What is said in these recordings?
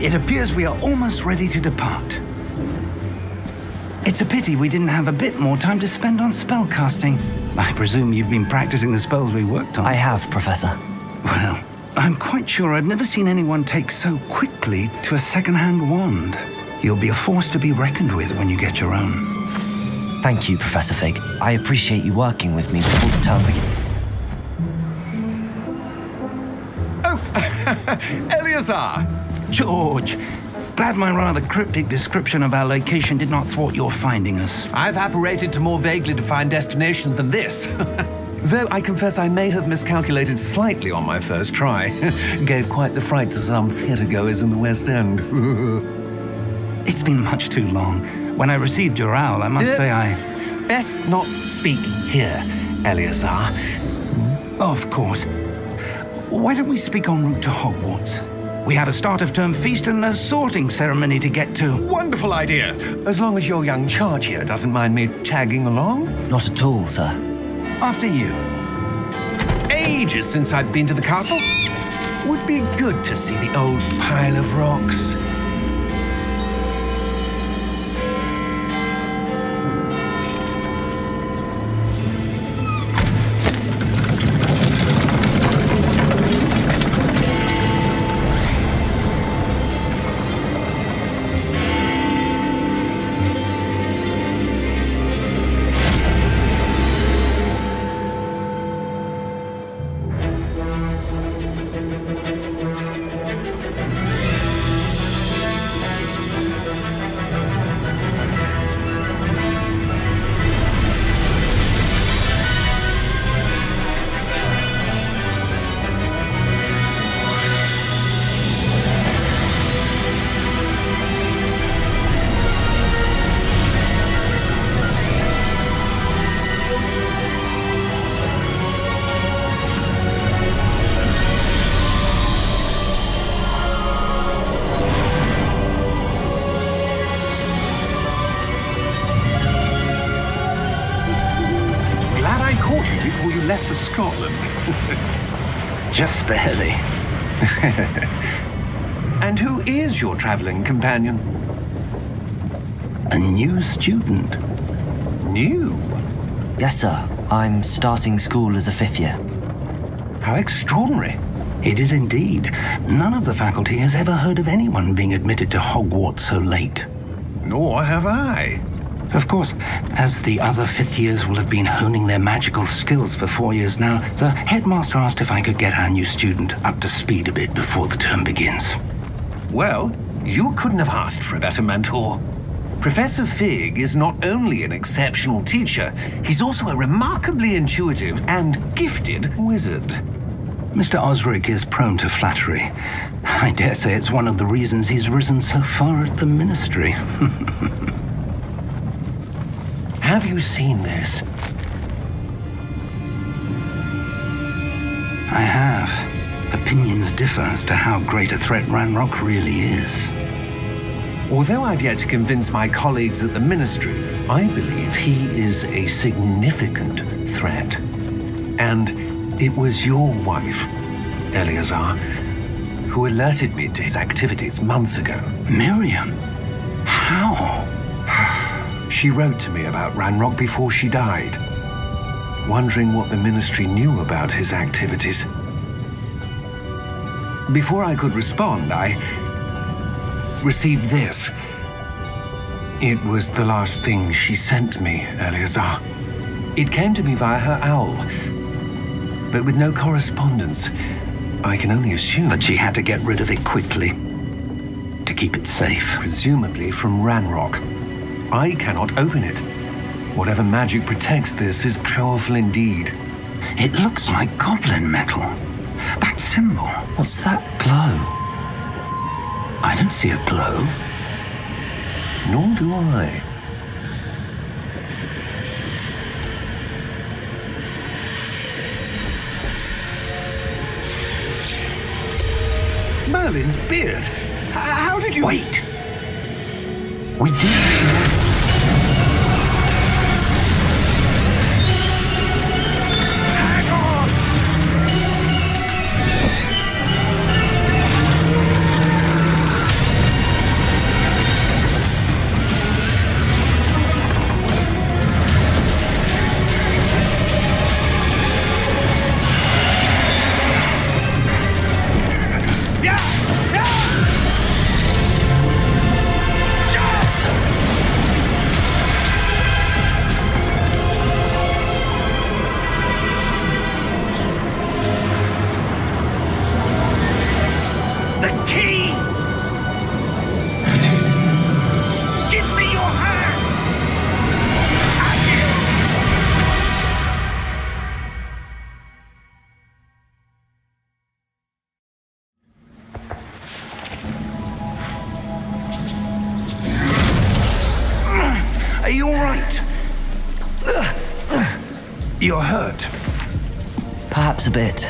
It appears we are almost ready to depart. It's a pity we didn't have a bit more time to spend on spellcasting. I presume you've been practicing the spells we worked on. I have, Professor. Well, I'm quite sure I've never seen anyone take so quickly to a second-hand wand. You'll be a force to be reckoned with when you get your own. Thank you, Professor Fig. I appreciate you working with me before the term begins. Oh, Eleazar! George, glad my rather cryptic description of our location did not thwart your finding us. I've apparated to more vaguely defined destinations than this. Though I confess I may have miscalculated slightly on my first try. Gave quite the fright to some theatre-goers in the West End. It's been much too long. When I received your owl, I must say I... Best not speak here, Eleazar. Of course. Why don't we speak en route to Hogwarts? We have a start-of-term feast and a sorting ceremony to get to. Wonderful idea. As long as your young charge here doesn't mind me tagging along. Not at all, sir. After you. Ages since I'd been to the castle. Would be good to see the old pile of rocks. Before you left for Scotland. Just barely. And who is your traveling companion? A new student. New? Yes, sir. I'm starting school as a 5th year. How extraordinary. It is indeed. None of the faculty has ever heard of anyone being admitted to Hogwarts so late. Nor have I. Of course, as the other 5th years will have been honing their magical skills for 4 years now, the headmaster asked if I could get our new student up to speed a bit before the term begins. Well, you couldn't have asked for a better mentor. Professor Fig is not only an exceptional teacher, he's also a remarkably intuitive and gifted wizard. Mr. Osric is prone to flattery. I dare say it's one of the reasons he's risen so far at the ministry. Have you seen this? I have. Opinions differ as to how great a threat Ranrock really is. Although I've yet to convince my colleagues at the Ministry, I believe he is a significant threat. And it was your wife, Eleazar, who alerted me to his activities months ago. Miriam? How? She wrote to me about Ranrock before she died, wondering what the Ministry knew about his activities. Before I could respond, I received this. It was the last thing she sent me, Eleazar. It came to me via her owl, but with no correspondence. I can only assume That she had to get rid of it quickly to keep it safe. presumably from Ranrock. I cannot open it. Whatever magic protects this is powerful indeed. It looks like goblin metal. That symbol. What's that glow? I don't see a glow. Nor do I. Merlin's beard. How did you... Wait! We do. Hang on! You're hurt. Perhaps a bit.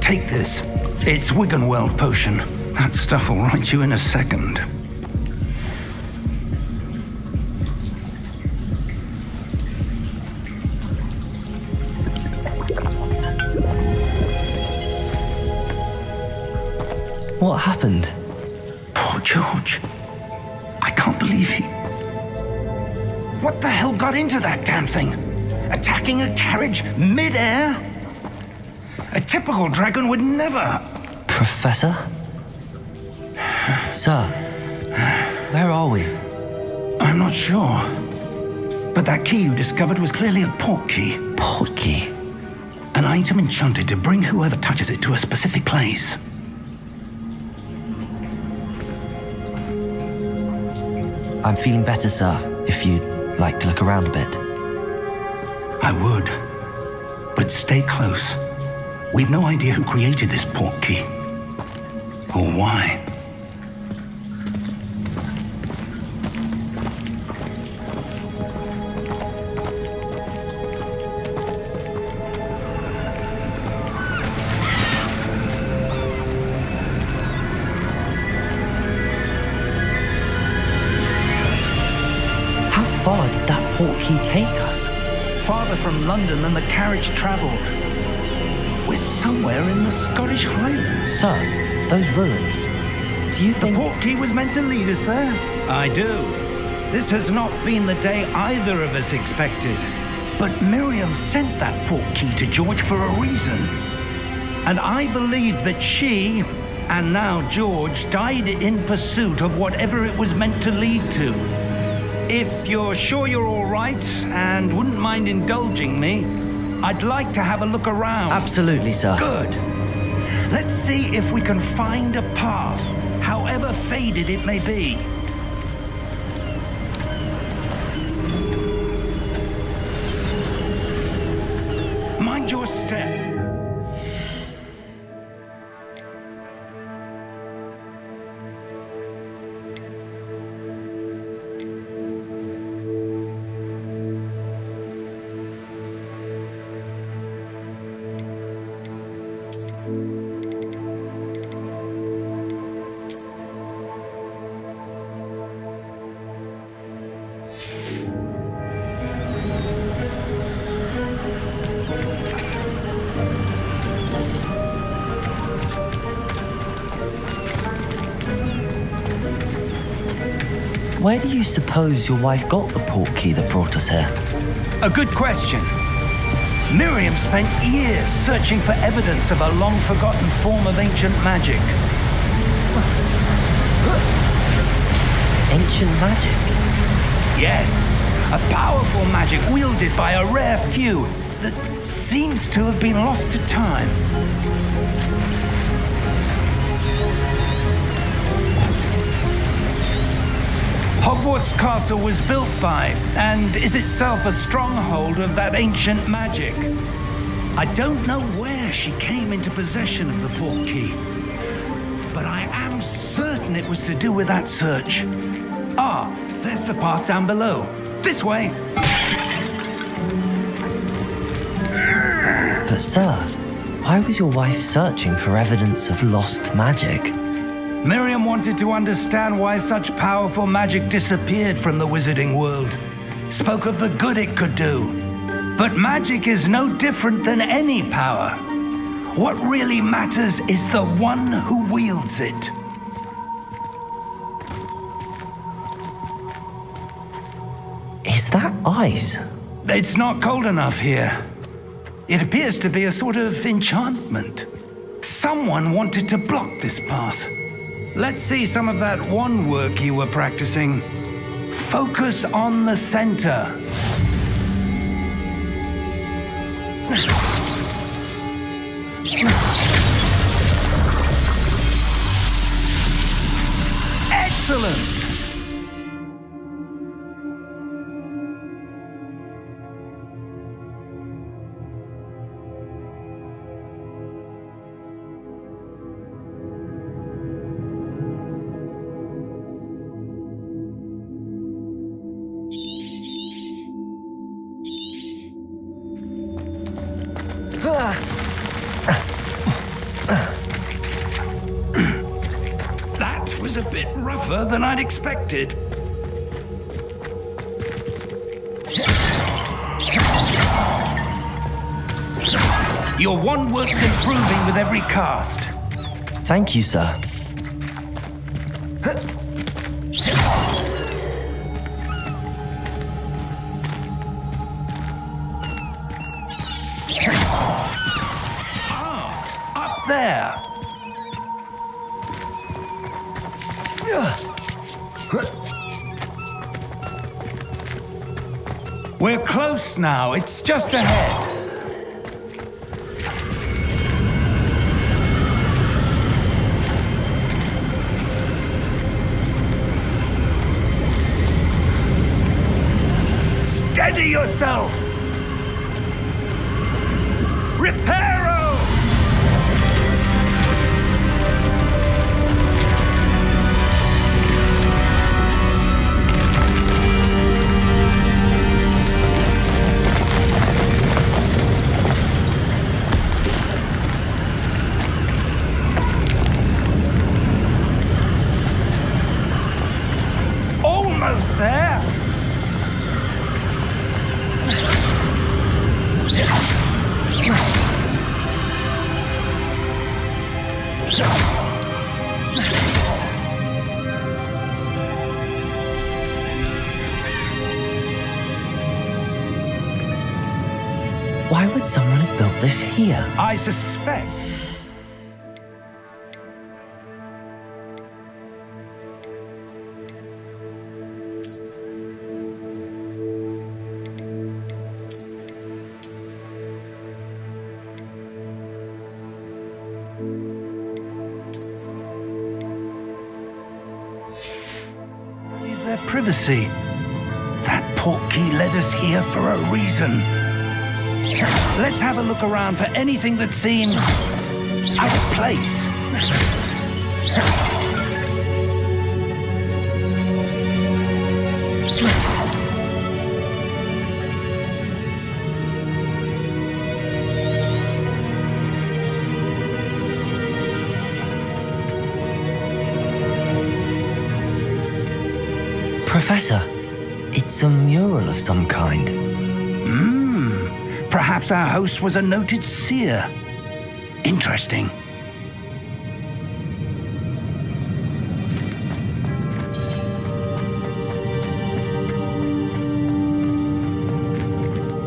Take this. It's Wiggenweld potion. That stuff will right you in a second. What happened? Poor George. I can't believe he... What the hell got into that damn thing? Attacking a carriage mid-air? A typical dragon would never... Professor? Sir, where are we? I'm not sure. But that key you discovered was clearly a port key. Port key? An item enchanted to bring whoever touches it to a specific place. I'm feeling better, sir, if you'd like to look around a bit. I would. But stay close. We've no idea who created this port key. Or why. How far did that port key take us? Farther from London than the carriage travelled. We're somewhere in the Scottish Highlands. Sir, those ruins. Do you The think... port key was meant to lead us there? I do. This has not been the day either of us expected. But Miriam sent that port key to George for a reason. And I believe that she, and now George, died in pursuit of whatever it was meant to lead to. If you're sure you're all right and wouldn't mind indulging me, I'd like to have a look around. Absolutely, sir. Good. Let's see if we can find a path, however faded it may be. Mind your step. Where do you suppose your wife got the port key that brought us here? A good question. Miriam spent years searching for evidence of a long-forgotten form of ancient magic. Ancient magic? Yes, a powerful magic wielded by a rare few that seems to have been lost to time. Hogwarts Castle was built by, and is itself a stronghold of that ancient magic. I don't know where she came into possession of the port key, but I am certain it was to do with that search. Ah, there's the path down below. This way. But sir, why was your wife searching for evidence of lost magic? Miriam wanted to understand why such powerful magic disappeared from the wizarding world. Spoke of the good it could do. But magic is no different than any power. What really matters is the one who wields it. Is that ice? It's not cold enough here. It appears to be a sort of enchantment. Someone wanted to block this path. Let's see some of that wand work you were practicing. Focus on the center. Excellent! That was a bit rougher than I'd expected. Your wand works improving with every cast. Thank you, sir. Up there. We're close now. It's just ahead. Steady yourself! Reparo! Almost there! Why would someone have built this here? I suspect. Their privacy. That portkey led us here for a reason. Let's have a look around for anything that seems out of place. Professor, it's a mural of some kind. Perhaps our host was a noted seer. Interesting.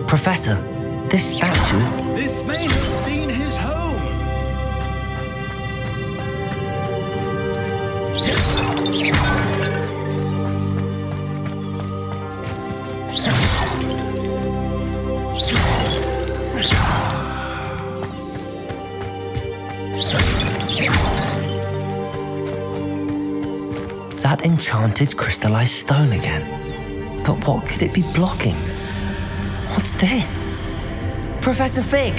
Professor, this statue... This may have been his home. That enchanted crystallized stone again. But what could it be blocking? What's this? Professor Fig!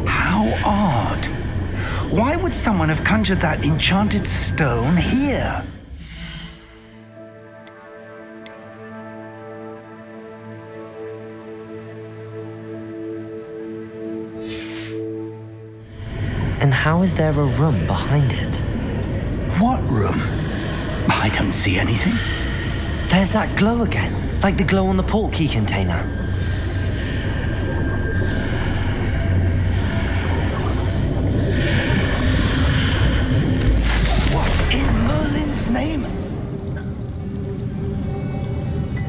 How odd. Why would someone have conjured that enchanted stone here? And how is there a room behind it? What room? I don't see anything. There's that glow again, like the glow on the portkey container. What in Merlin's name?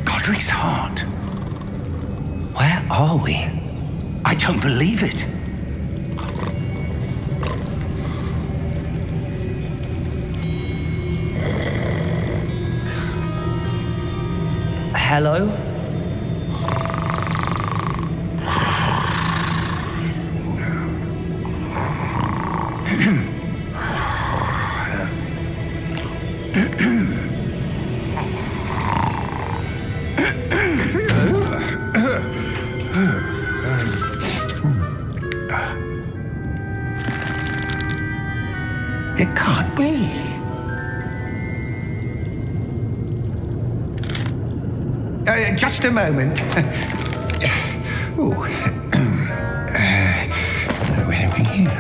Godric's heart. Where are we? I don't believe it. Hello? It can't be. Just a moment. Ooh. Where are we here?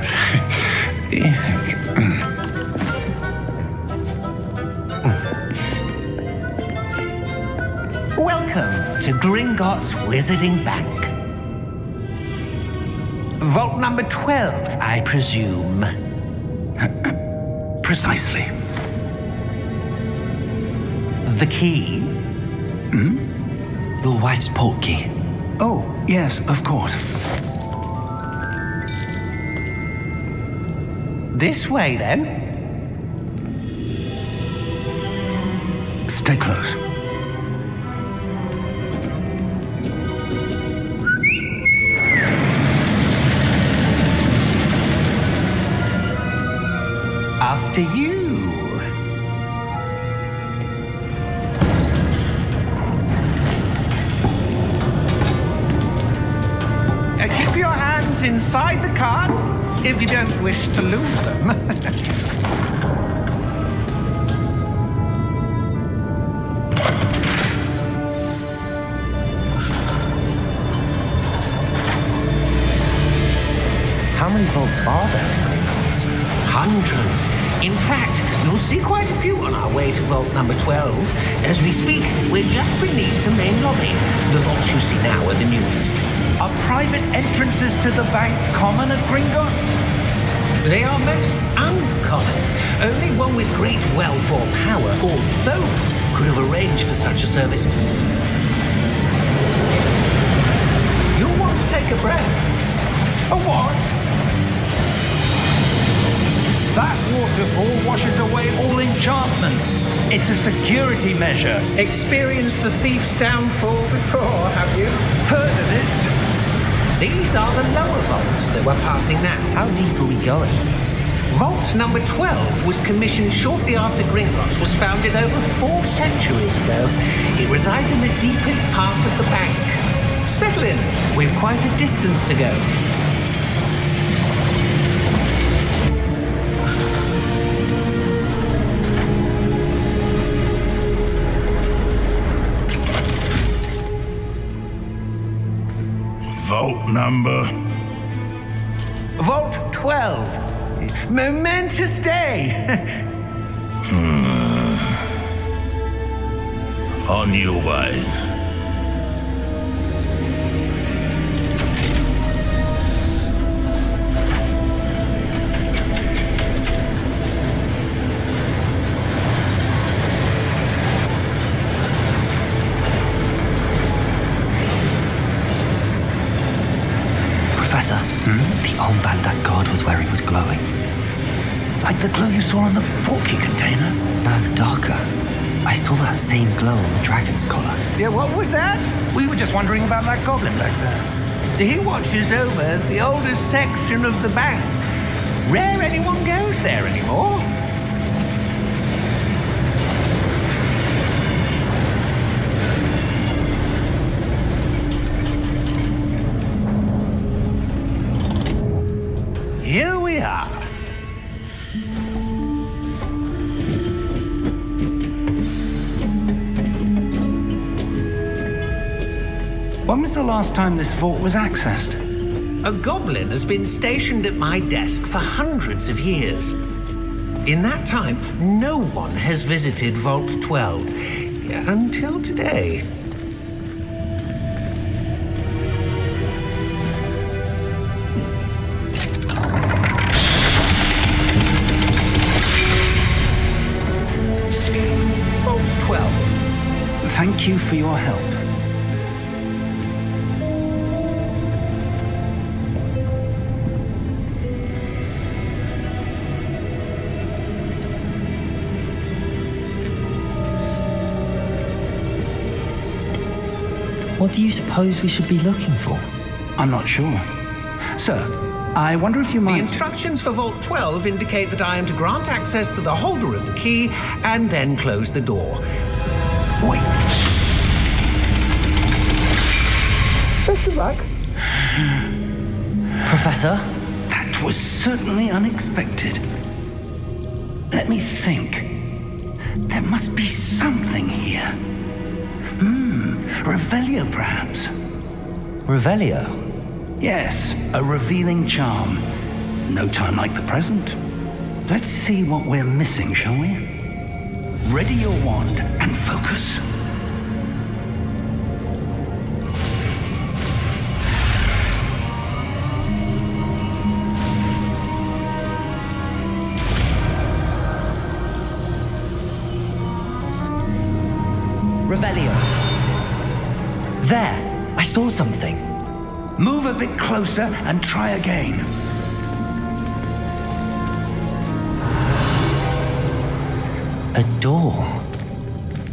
Welcome to Gringotts Wizarding Bank. Vault number 12, I presume. Precisely. The key? Your wife's portkey. Oh, yes, of course. This way, then. Stay close. After you. Keep your hands inside the cart if you don't wish to lose them. How many vaults are there in Gringotts? Hundreds. In fact, you'll see quite a few on our way to vault number 12. As we speak, we're just beneath the main lobby. The vaults you see now are the newest. Are private entrances to the bank common at Gringotts? They are most uncommon. Only one with great wealth or power, or both, could have arranged for such a service. You'll want to take a breath. A what? That waterfall washes away all enchantments. It's a security measure. Experienced the thief's downfall before, have you? Heard of it? These are the lower vaults that we're passing now. How deep are we going? Vault number 12 was commissioned shortly after Gringotts was founded over 4 centuries ago. It resides in the deepest part of the bank. Settle in. We've quite a distance to go. Vault number? Vault 12. Momentous day. On your way. Professor, the armband that guard was wearing was glowing. Like the glow you saw on the portkey container? No, darker. I saw that same glow on the dragon's collar. Yeah, what was that? We were just wondering about that goblin back there. He watches over the oldest section of the bank. Rare anyone goes there anymore. Here we are. When was the last time this vault was accessed? A goblin has been stationed at my desk for hundreds of years. In that time, no one has visited Vault 12 until today. Vault 12. Thank you for your help. What do you suppose we should be looking for? I'm not sure. Sir, I wonder if you The might... instructions for Vault 12 indicate that I am to grant access to the holder of the key and then close the door. Wait. Best of luck. Professor? That was certainly unexpected. Let me think. There must be something here. Revelio, perhaps. Revelio? Yes, a revealing charm. No time like the present. Let's see what we're missing, shall we? Ready your wand and focus. Revelio. There! I saw something. Move a bit closer and try again. A door.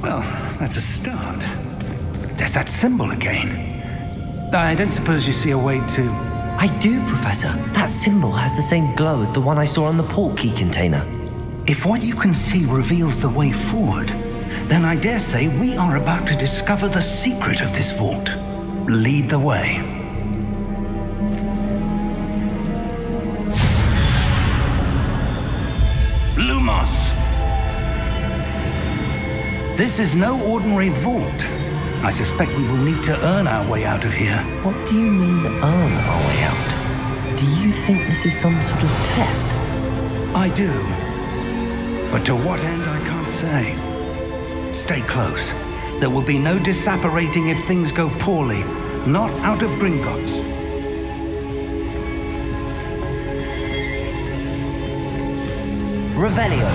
Well, that's a start. There's that symbol again. I don't suppose you see a way to... I do, Professor. That symbol has the same glow as the one I saw on the port key container. If what you can see reveals the way forward, then I dare say we are about to discover the secret of this vault. Lead the way. Lumos! This is no ordinary vault. I suspect we will need to earn our way out of here. What do you mean, earn our way out? Do you think this is some sort of test? I do. But to what end, I can't say. Stay close. There will be no disapparating if things go poorly. Not out of Gringotts. Revelio.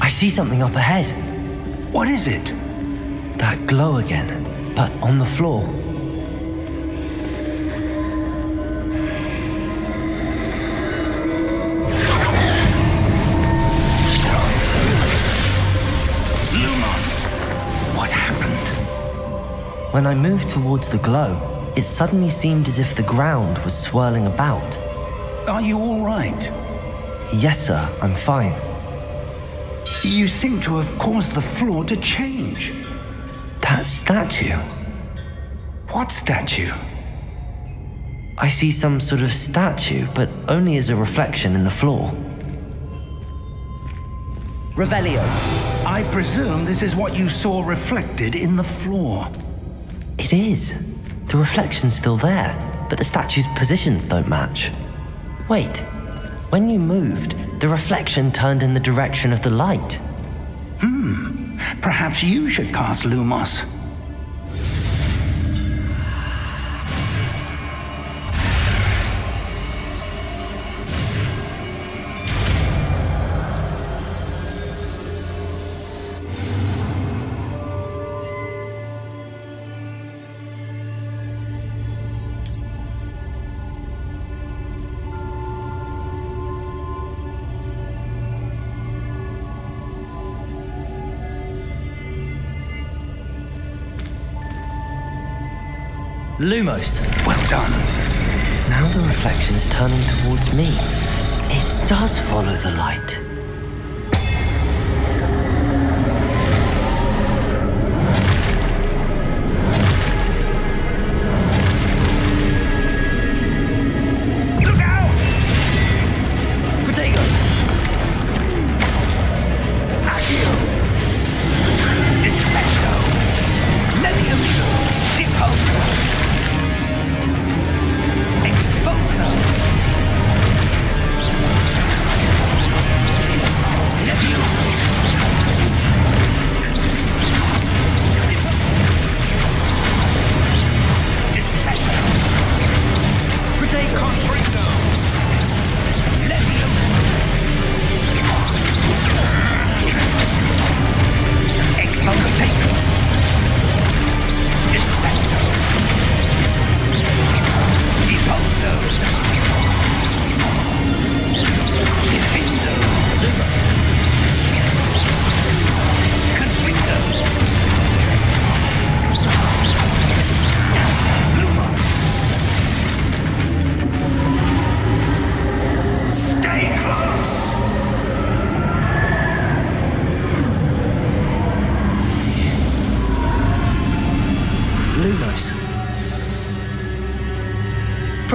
I see something up ahead. What is it? That glow again, but on the floor. Lumos! What happened? When I moved towards the glow, it suddenly seemed as if the ground was swirling about. Are you all right? Yes, sir, I'm fine. You seem to have caused the floor to change. That statue. What statue? I see some sort of statue, but only as a reflection in the floor. Revelio. I presume this is what you saw reflected in the floor. It is. The reflection's still there, but the statue's positions don't match. Wait. When you moved, the reflection turned in the direction of the light. Perhaps you should cast Lumos. Lumos. Well done. Now the reflection is turning towards me. It does follow the light. Look out! Protego! Accio! Dissecto! Levioso! Deposo! Exposo!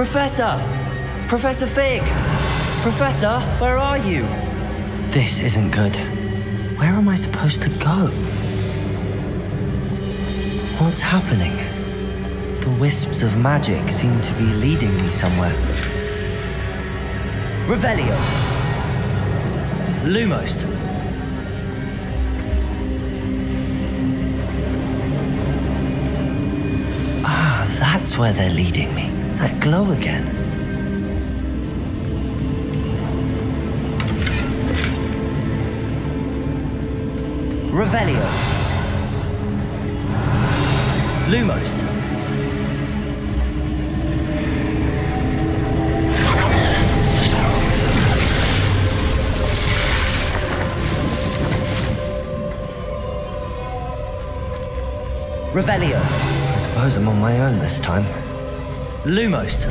Professor! Professor Fig! Professor, where are you? This isn't good. Where am I supposed to go? What's happening? The wisps of magic seem to be leading me somewhere. Revelio! Lumos! Ah, that's where they're leading me. That glow again. Revelio. Lumos. Revelio. I suppose I'm on my own this time. Lumos.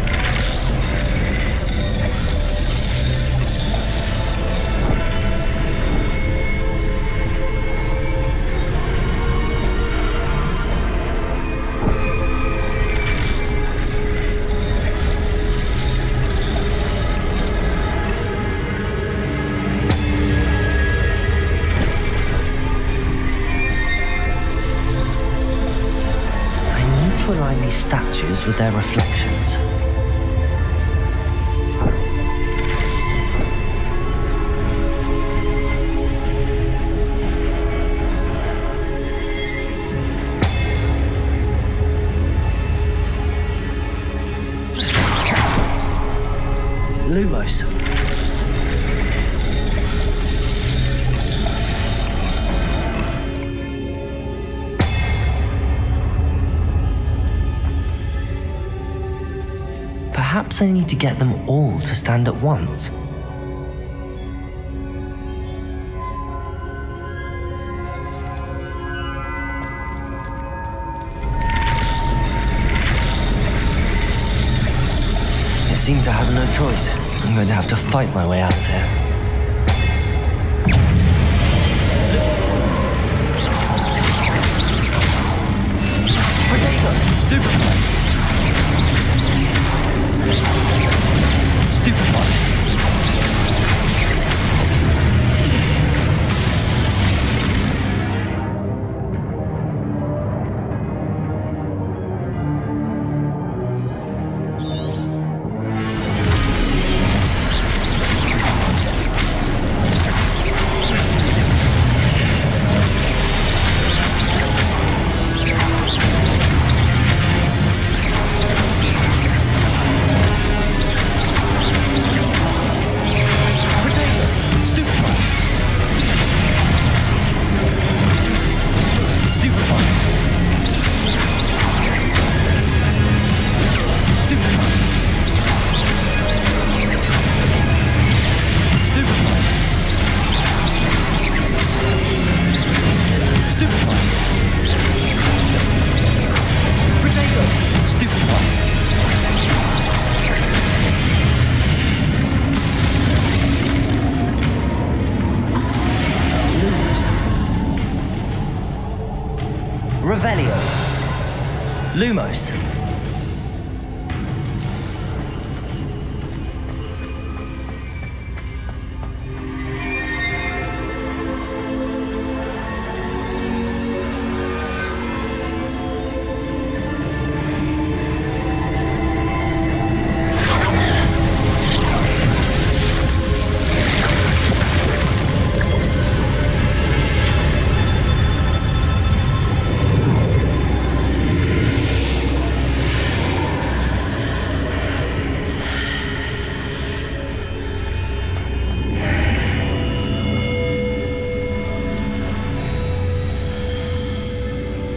Align these statues with their reflections. Lumos. Perhaps I need to get them all to stand at once. It seems I have no choice. I'm going to have to fight my way out of here. Potato! Stupefy! Revelio. Lumos.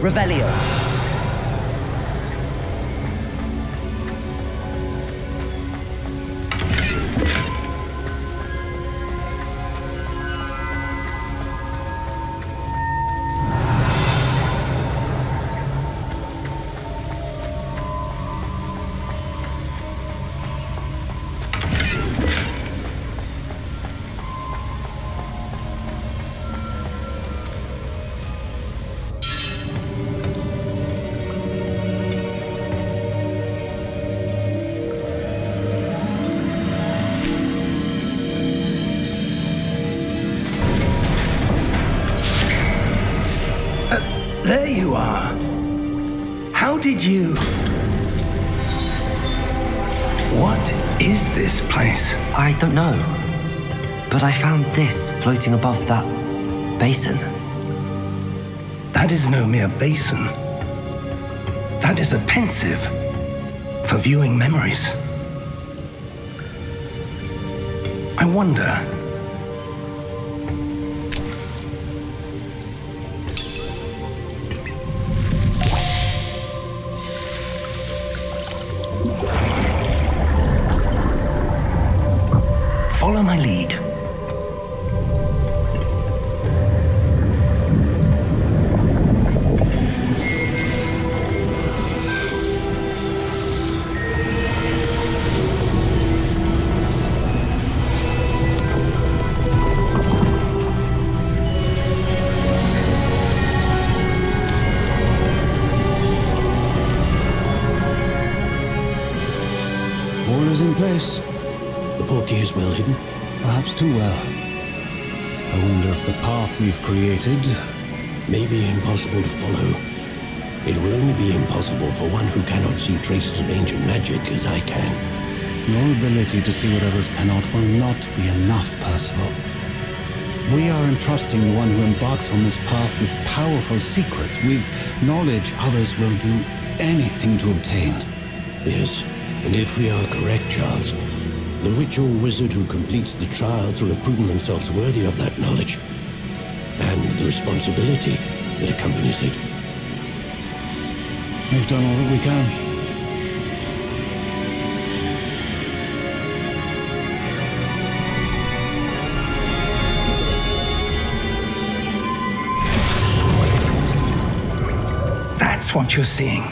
Revelio. is this place? I don't know. But I found this floating above that basin. That is no mere basin. That is a pensive for viewing memories. I wonder. Follow my lead. All is in place. The portkey is well hidden. Perhaps too well. I wonder if the path we've created... May be impossible to follow. It will only be impossible for one who cannot see traces of ancient magic as I can. Your ability to see what others cannot will not be enough, Percival. We are entrusting the one who embarks on this path with powerful secrets, with knowledge others will do anything to obtain. Yes, and if we are correct, Charles, the witch or wizard who completes the trials will have proven themselves worthy of that knowledge, and the responsibility that accompanies it. We've done all that we can. That's what you're seeing.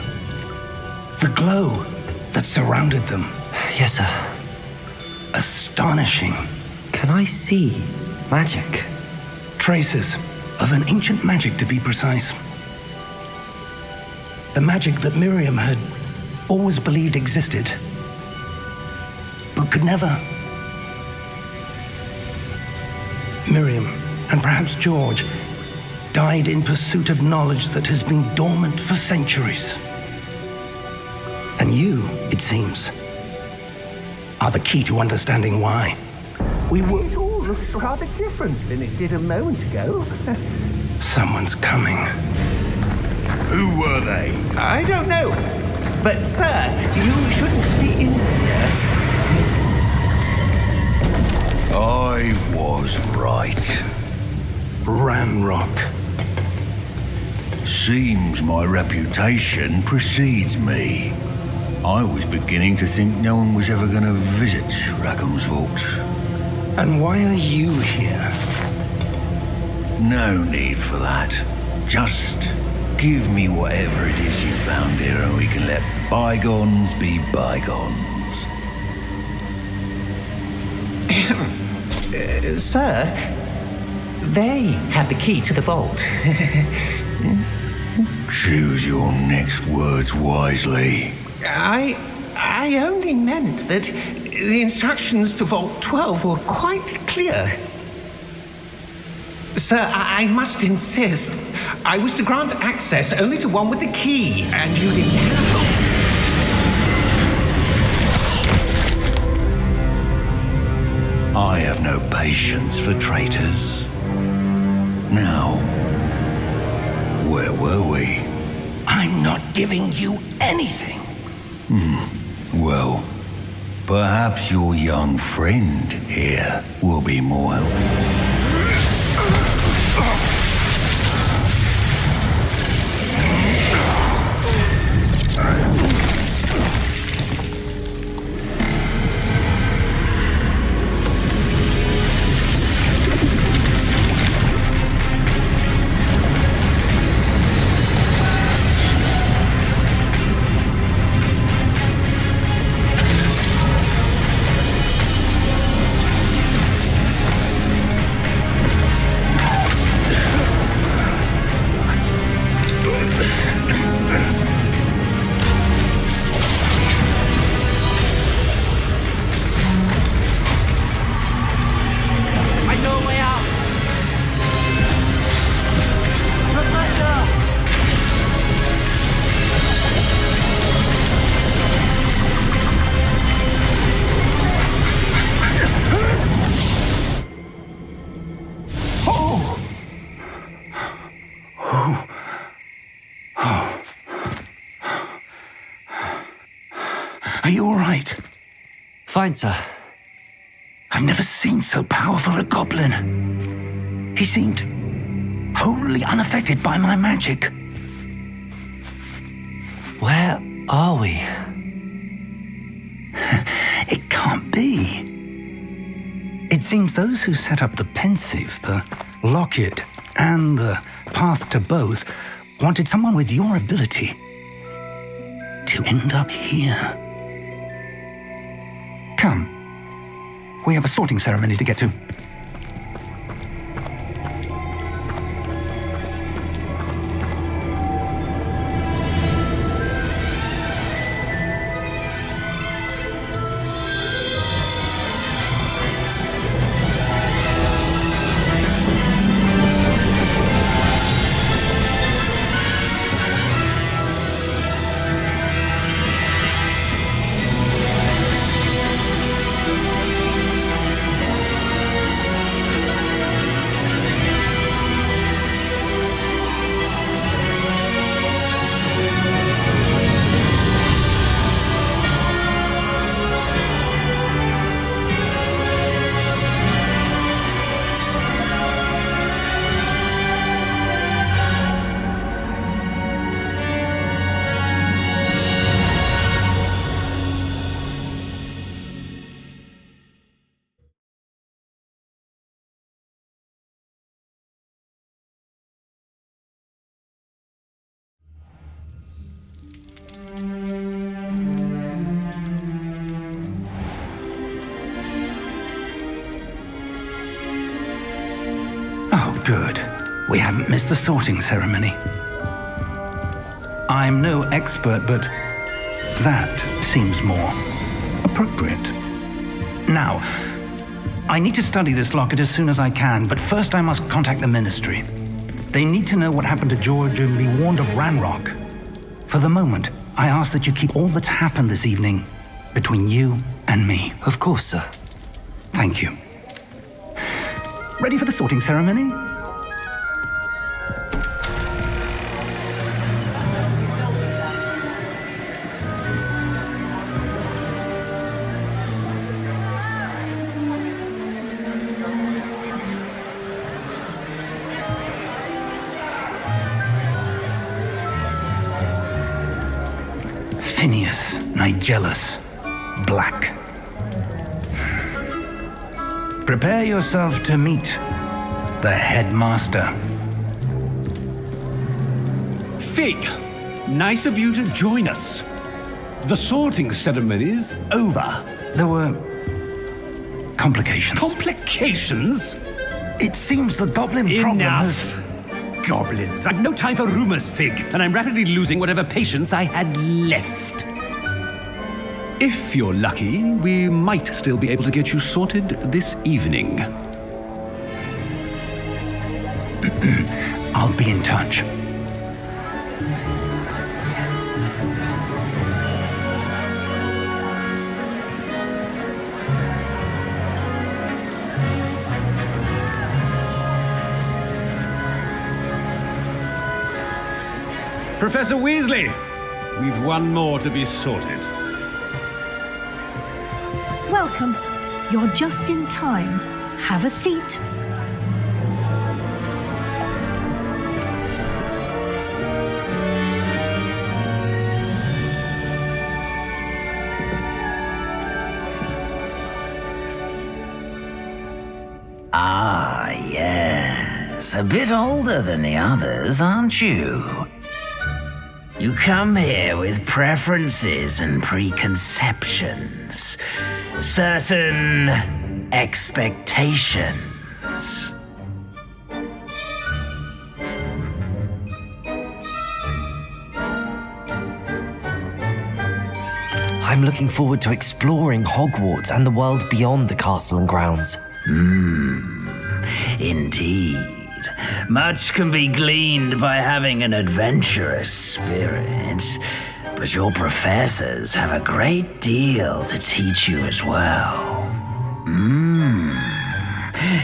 The glow that surrounded them. Yes, sir. Astonishing. Can I see magic? Traces of an ancient magic, to be precise. The magic that Miriam had always believed existed, but could never. Miriam, and perhaps George, died in pursuit of knowledge that has been dormant for centuries. And you, it seems, are the key to understanding why. It all looks rather different than it did a moment ago. Someone's coming. Who were they? I don't know. But, sir, you shouldn't be in here. I was right. Ramrock. Seems my reputation precedes me. I was beginning to think no one was ever going to visit Rackham's vault. And why are you here? No need for that. Just give me whatever it is you found here and we can let bygones be bygones. Sir, they have the key to the vault. Choose your next words wisely. I only meant that the instructions to Vault 12 were quite clear. Sir, I must insist. I was to grant access only to one with the key, and you didn't have I have no patience for traitors. Now, where were we? I'm not giving you anything. Well, perhaps your young friend here will be more helpful. Fine, sir. I've never seen so powerful a goblin. He seemed wholly unaffected by my magic. Where are we? It can't be. It seems those who set up the pensive, the locket, and the path to both wanted someone with your ability to end up here. Come. We have a sorting ceremony to get to. Oh, good. We haven't missed the sorting ceremony. I'm no expert, but that seems more appropriate. Now, I need to study this locket as soon as I can, but first I must contact the Ministry. They need to know what happened to George and be warned of Ranrock. For the moment, I ask that you keep all that's happened this evening between you and me. Of course, sir. Thank you. Ready for the sorting ceremony? Phineas Nigellus Black. Prepare yourself to meet the headmaster. Fig, nice of you to join us. The sorting ceremony's over. There were complications. Complications? It seems the goblin problem Enough. Goblins. I've no time for rumors, Fig, and I'm rapidly losing whatever patience I had left. If you're lucky, we might still be able to get you sorted this evening. I'll be in touch. Professor Weasley, we've one more to be sorted. Welcome. You're just in time. Have a seat. Ah, yes. A bit older than the others, aren't you? You come here with preferences and preconceptions. Certain expectations. I'm looking forward to exploring Hogwarts and the world beyond the castle and grounds. Indeed. Much can be gleaned by having an adventurous spirit, but your professors have a great deal to teach you as well.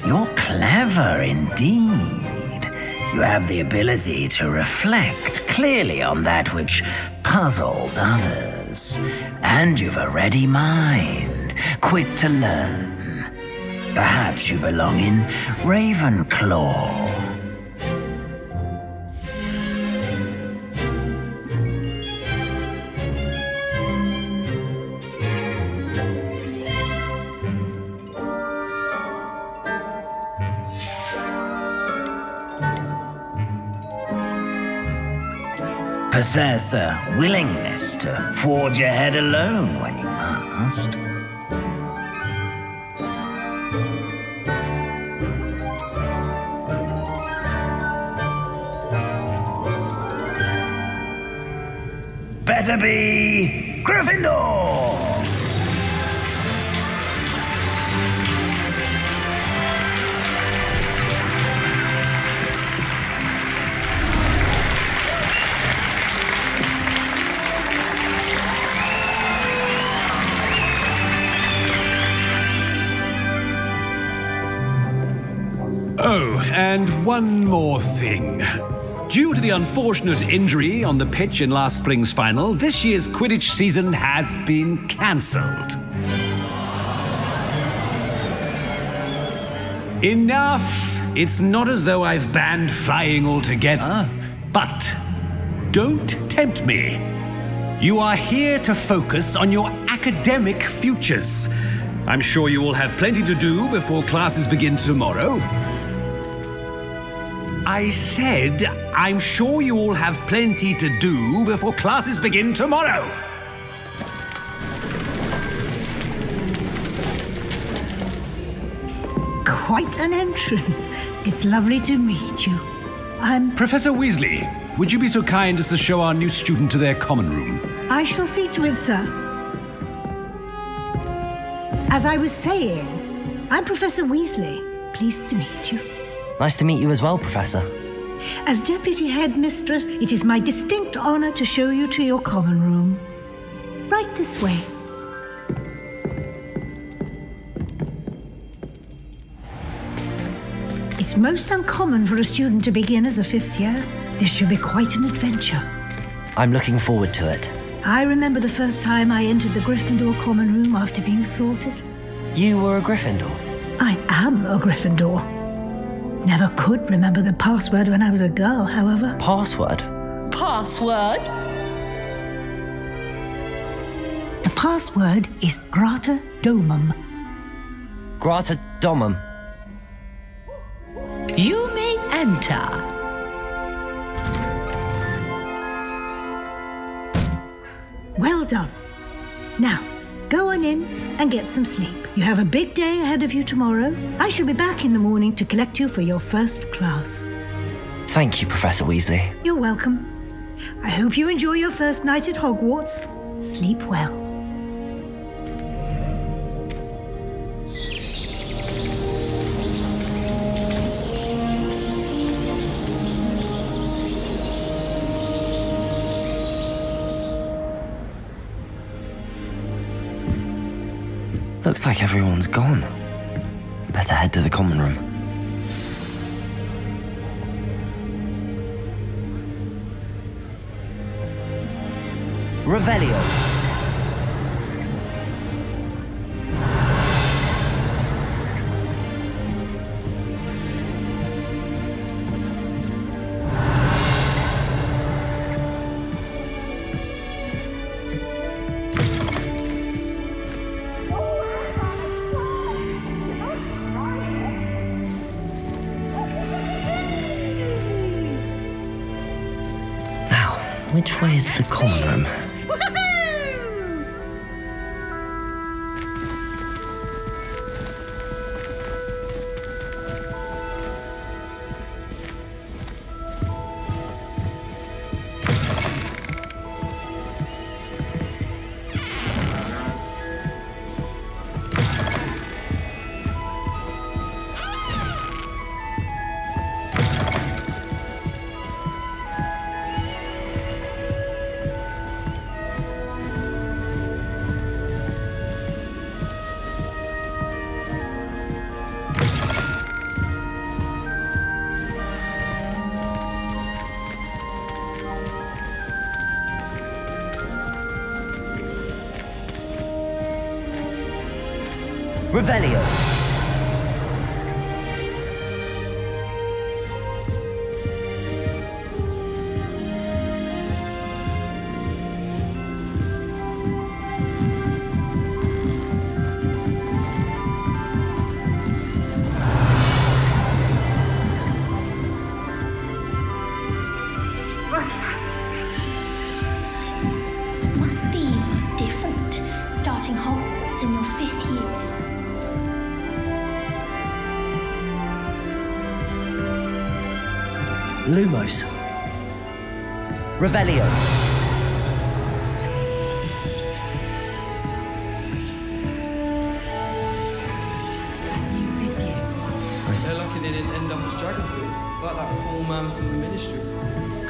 You're clever indeed. You have the ability to reflect clearly on that which puzzles others, and you've a ready mind, quick to learn. Perhaps you belong in Ravenclaw. Possess a willingness to forge ahead alone when you must. Better be Gryffindor! Oh, and one more thing. Due to the unfortunate injury on the pitch in last spring's final, this year's Quidditch season has been cancelled. Enough! It's not as though I've banned flying altogether, but don't tempt me. You are here to focus on your academic futures. I'm sure you will have plenty to do before classes begin tomorrow. I said, I'm sure you all have plenty to do before classes begin tomorrow. Quite an entrance. It's lovely to meet you. I'm... Professor Weasley, would you be so kind as to show our new student to their common room? I shall see to it, sir. As I was saying, I'm Professor Weasley. Pleased to meet you. Nice to meet you as well, Professor. As Deputy Headmistress, it is my distinct honor to show you to your common room. Right this way. It's most uncommon for a student to begin as a fifth year. This should be quite an adventure. I'm looking forward to it. I remember the first time I entered the Gryffindor common room after being sorted. You were a Gryffindor? I am a Gryffindor. Never could remember the password when I was a girl, however. Password? Password? The password is Grata Domum. Grata Domum. You may enter. Well done. Now, go on in and get some sleep. You have a big day ahead of you tomorrow. I shall be back in the morning to collect you for your first class. Thank you, Professor Weasley. You're welcome. I hope you enjoy your first night at Hogwarts. Sleep well. Looks like everyone's gone. Better head to the common room. Revelio. Which way is the common room? Revelio. Must be different starting Hogwarts in your 5th year. Lumos. Revelio. So lucky they didn't end up as dragon fruit, like that poor man from the ministry.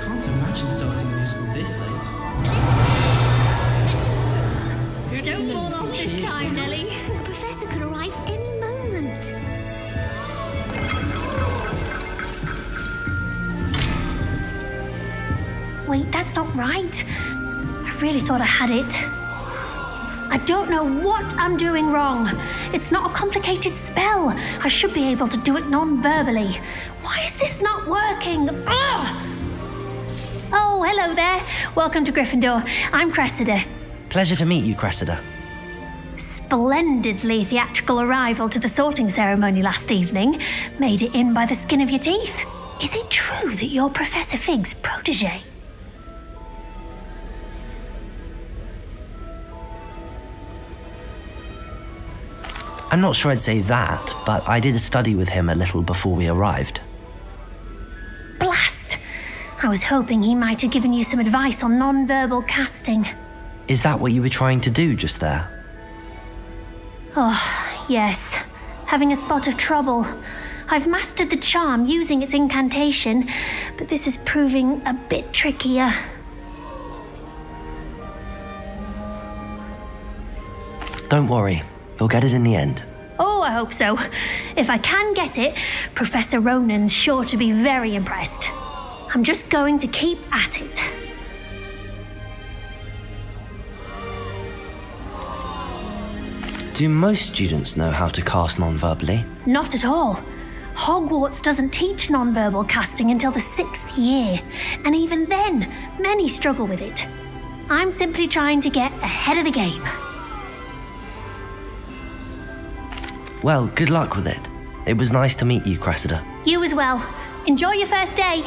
Can't imagine starting a new school this late. Don't fall off this time, Nellie. The professor could arrive any moment. Wait, that's not right. I really thought I had it. I don't know what I'm doing wrong. It's not a complicated spell. I should be able to do it non-verbally. Why is this not working? Ugh! Oh, hello there. Welcome to Gryffindor. I'm Cressida. Pleasure to meet you, Cressida. Splendidly theatrical arrival to the sorting ceremony last evening. Made it in by the skin of your teeth. Is it true that you're Professor Fig's protege? I'm not sure I'd say that, but I did a study with him a little before we arrived. Blast! I was hoping he might have given you some advice on non-verbal casting. Is that what you were trying to do just there? Oh, yes. Having a spot of trouble. I've mastered the charm using its incantation, but this is proving a bit trickier. Don't worry, you'll get it in the end. Oh, I hope so. If I can get it, Professor Ronan's sure to be very impressed. I'm just going to keep at it. Do most students know how to cast non-verbally? Not at all. Hogwarts doesn't teach non-verbal casting until the 6th year, and even then, many struggle with it. I'm simply trying to get ahead of the game. Well, good luck with it. It was nice to meet you, Cressida. You as well. Enjoy your first day.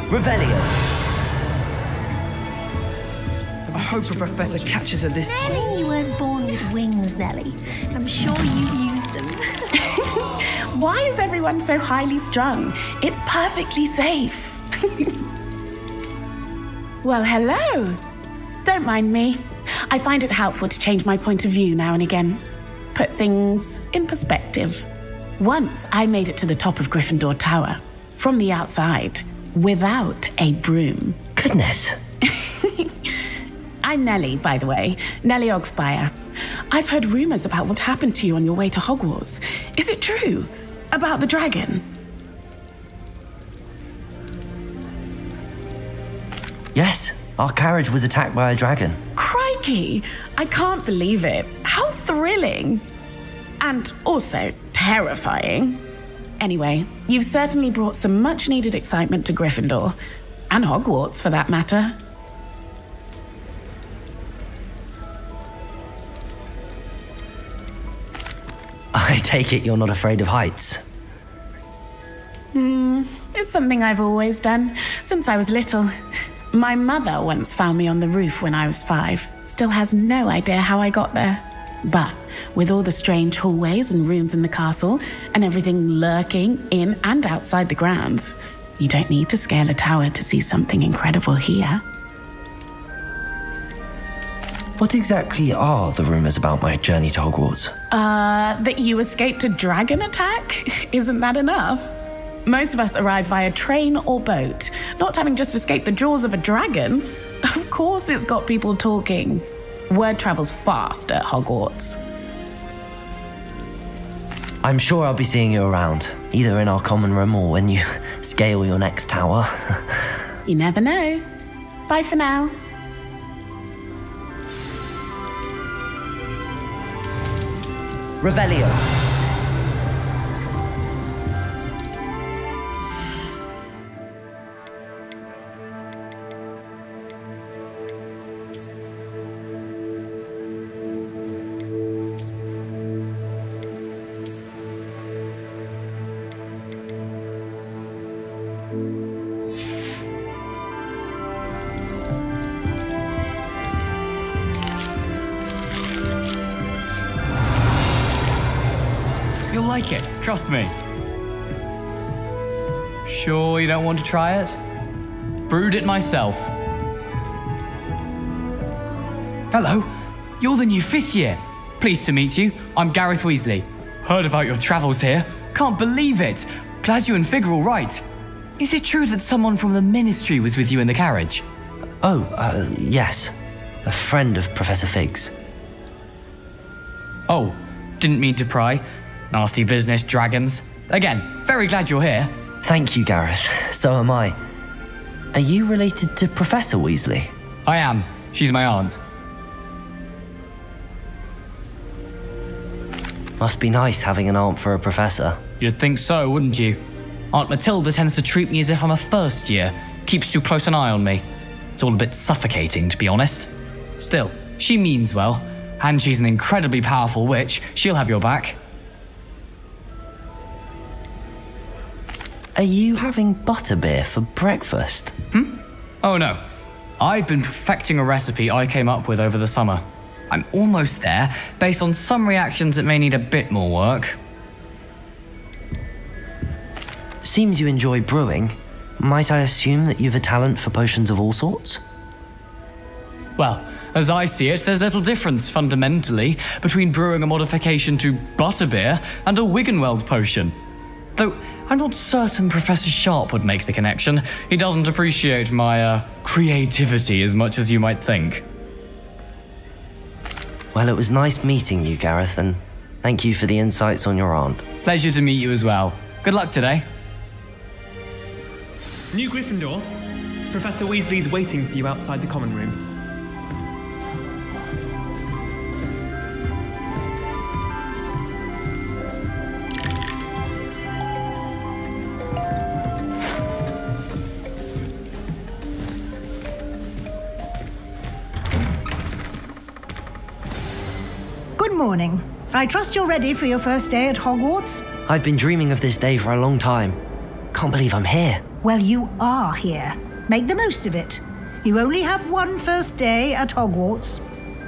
Revelio. I hope a professor catches her this time. Telling you weren't born with wings, Nellie. I'm sure you used them. Why is everyone so highly strung? It's perfectly safe. Well, hello. Don't mind me. I find it helpful to change my point of view now and again. Put things in perspective. Once I made it to the top of Gryffindor Tower, from the outside, without a broom. Goodness. I'm Nellie, by the way. Nellie Ogspire. I've heard rumors about what happened to you on your way to Hogwarts. Is it true? About the dragon? Yes, our carriage was attacked by a dragon. Crikey! I can't believe it. How thrilling! And also terrifying. Anyway, you've certainly brought some much-needed excitement to Gryffindor. And Hogwarts, for that matter. I take it you're not afraid of heights. It's something I've always done, since I was little. My mother once found me on the roof when I was 5. Still has no idea how I got there. But with all the strange hallways and rooms in the castle, and everything lurking in and outside the grounds, you don't need to scale a tower to see something incredible here. What exactly are the rumors about my journey to Hogwarts? That you escaped a dragon attack? Isn't that enough? Most of us arrive via train or boat, not having just escaped the jaws of a dragon. Of course it's got people talking. Word travels fast at Hogwarts. I'm sure I'll be seeing you around, either in our common room or when you scale your next tower. You never know. Bye for now. Revelio. You'll like it, trust me. Sure you don't want to try it? Brewed it myself. Hello, you're the new 5th year. Pleased to meet you. I'm Gareth Weasley. Heard about your travels here. Can't believe it. Glad you and Fig are all right. Is it true that someone from the Ministry was with you in the carriage? Yes. A friend of Professor Fig's. Oh, didn't mean to pry. Nasty business, dragons. Again, very glad you're here. Thank you, Gareth. So am I. Are you related to Professor Weasley? I am. She's my aunt. Must be nice having an aunt for a professor. You'd think so, wouldn't you? Aunt Matilda tends to treat me as if I'm a first year. Keeps too close an eye on me. It's all a bit suffocating, to be honest. Still, she means well. And she's an incredibly powerful witch. She'll have your back. Are you having butterbeer for breakfast? Oh no. I've been perfecting a recipe I came up with over the summer. I'm almost there, based on some reactions that may need a bit more work. Seems you enjoy brewing. Might I assume that you've a talent for potions of all sorts? Well, as I see it, there's little difference, fundamentally, between brewing a modification to butterbeer and a Wiggenweld potion. Though I'm not certain Professor Sharp would make the connection. He doesn't appreciate my, creativity as much as you might think. Well, it was nice meeting you, Gareth, and thank you for the insights on your aunt. Pleasure to meet you as well. Good luck today. New Gryffindor. Professor Weasley's waiting for you outside the common room. Good morning. I trust you're ready for your first day at Hogwarts? I've been dreaming of this day for a long time. Can't believe I'm here. Well, you are here. Make the most of it. You only have one first day at Hogwarts.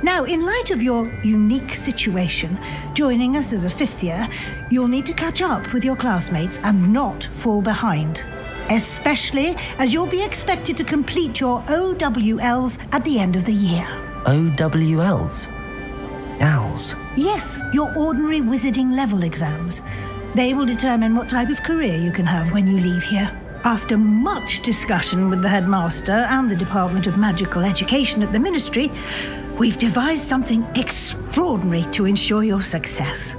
Now, in light of your unique situation, joining us as a 5th year, you'll need to catch up with your classmates and not fall behind. Especially as you'll be expected to complete your OWLs at the end of the year. OWLs? Owls? Yes, your ordinary wizarding level exams. They will determine what type of career you can have when you leave here. After much discussion with the headmaster and the Department of Magical Education at the Ministry, we've devised something extraordinary to ensure your success.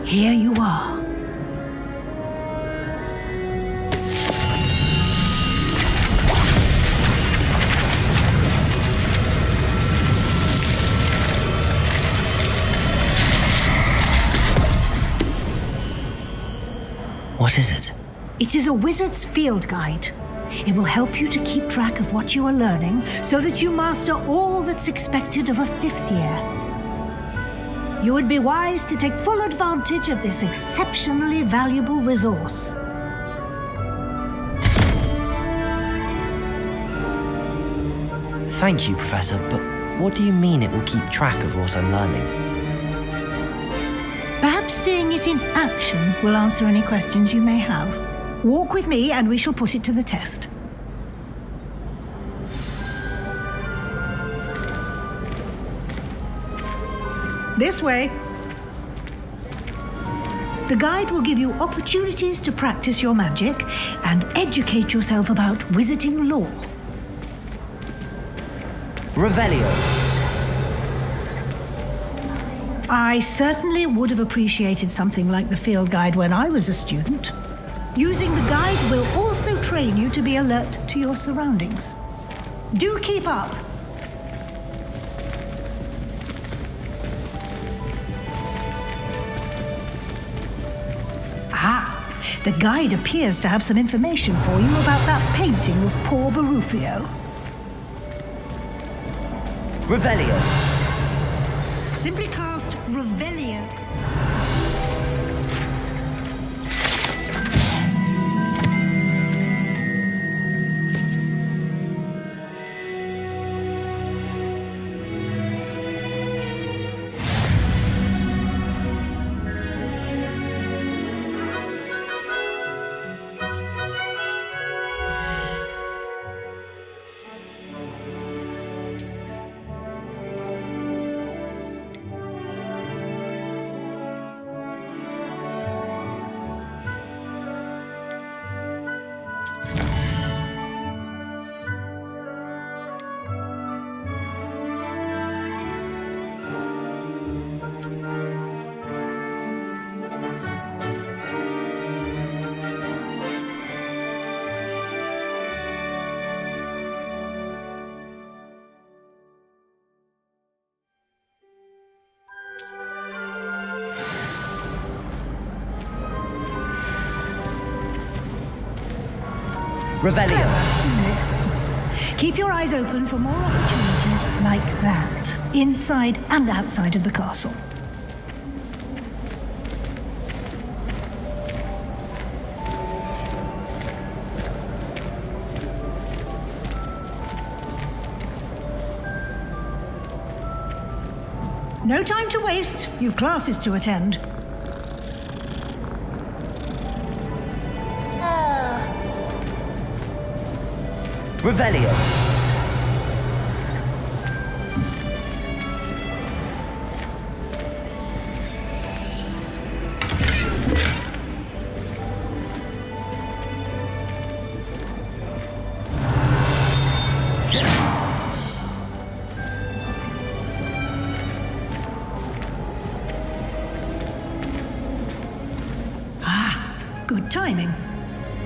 Here you are. What is it? It is a wizard's field guide. It will help you to keep track of what you are learning so that you master all that's expected of a 5th year. You would be wise to take full advantage of this exceptionally valuable resource. Thank you, Professor, but what do you mean it will keep track of what I'm learning? Perhaps seeing it in action will answer any questions you may have. Walk with me and we shall put it to the test. This way. The guide will give you opportunities to practice your magic and educate yourself about wizarding lore. Revelio. I certainly would have appreciated something like the field guide when I was a student. Using the guide will also train you to be alert to your surroundings. Do keep up. The guide appears to have some information for you about that painting of poor Barufio. Revelio. Simply cast Revelio. Revelio. Isn't it? Keep your eyes open for more opportunities like that, inside and outside of the castle. No time to waste. You've classes to attend. Revelio. Good timing.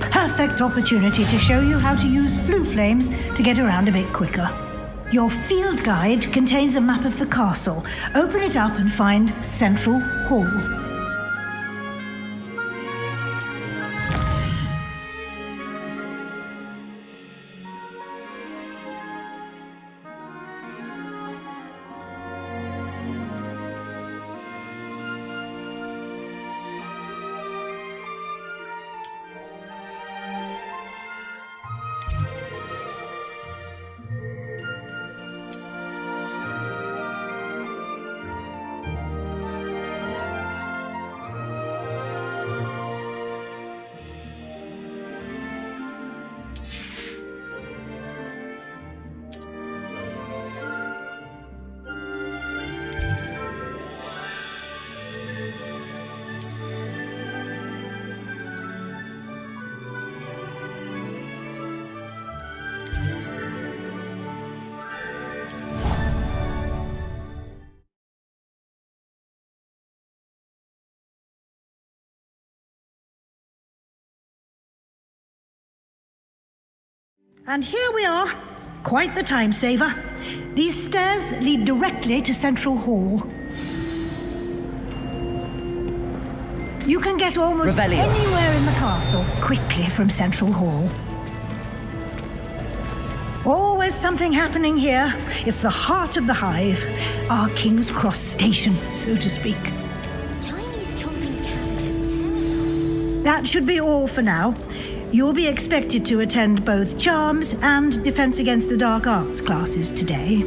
Perfect opportunity to show you how to use flue flames to get around a bit quicker. Your field guide contains a map of the castle. Open it up and find Central Hall. And here we are. Quite the time saver. These stairs lead directly to Central Hall. You can get almost anywhere in the castle quickly from Central Hall. Always something happening here. It's the heart of the hive. Our King's Cross station, so to speak. Chinese chomping characters. That should be all for now. You'll be expected to attend both Charms and Defense Against the Dark Arts classes today.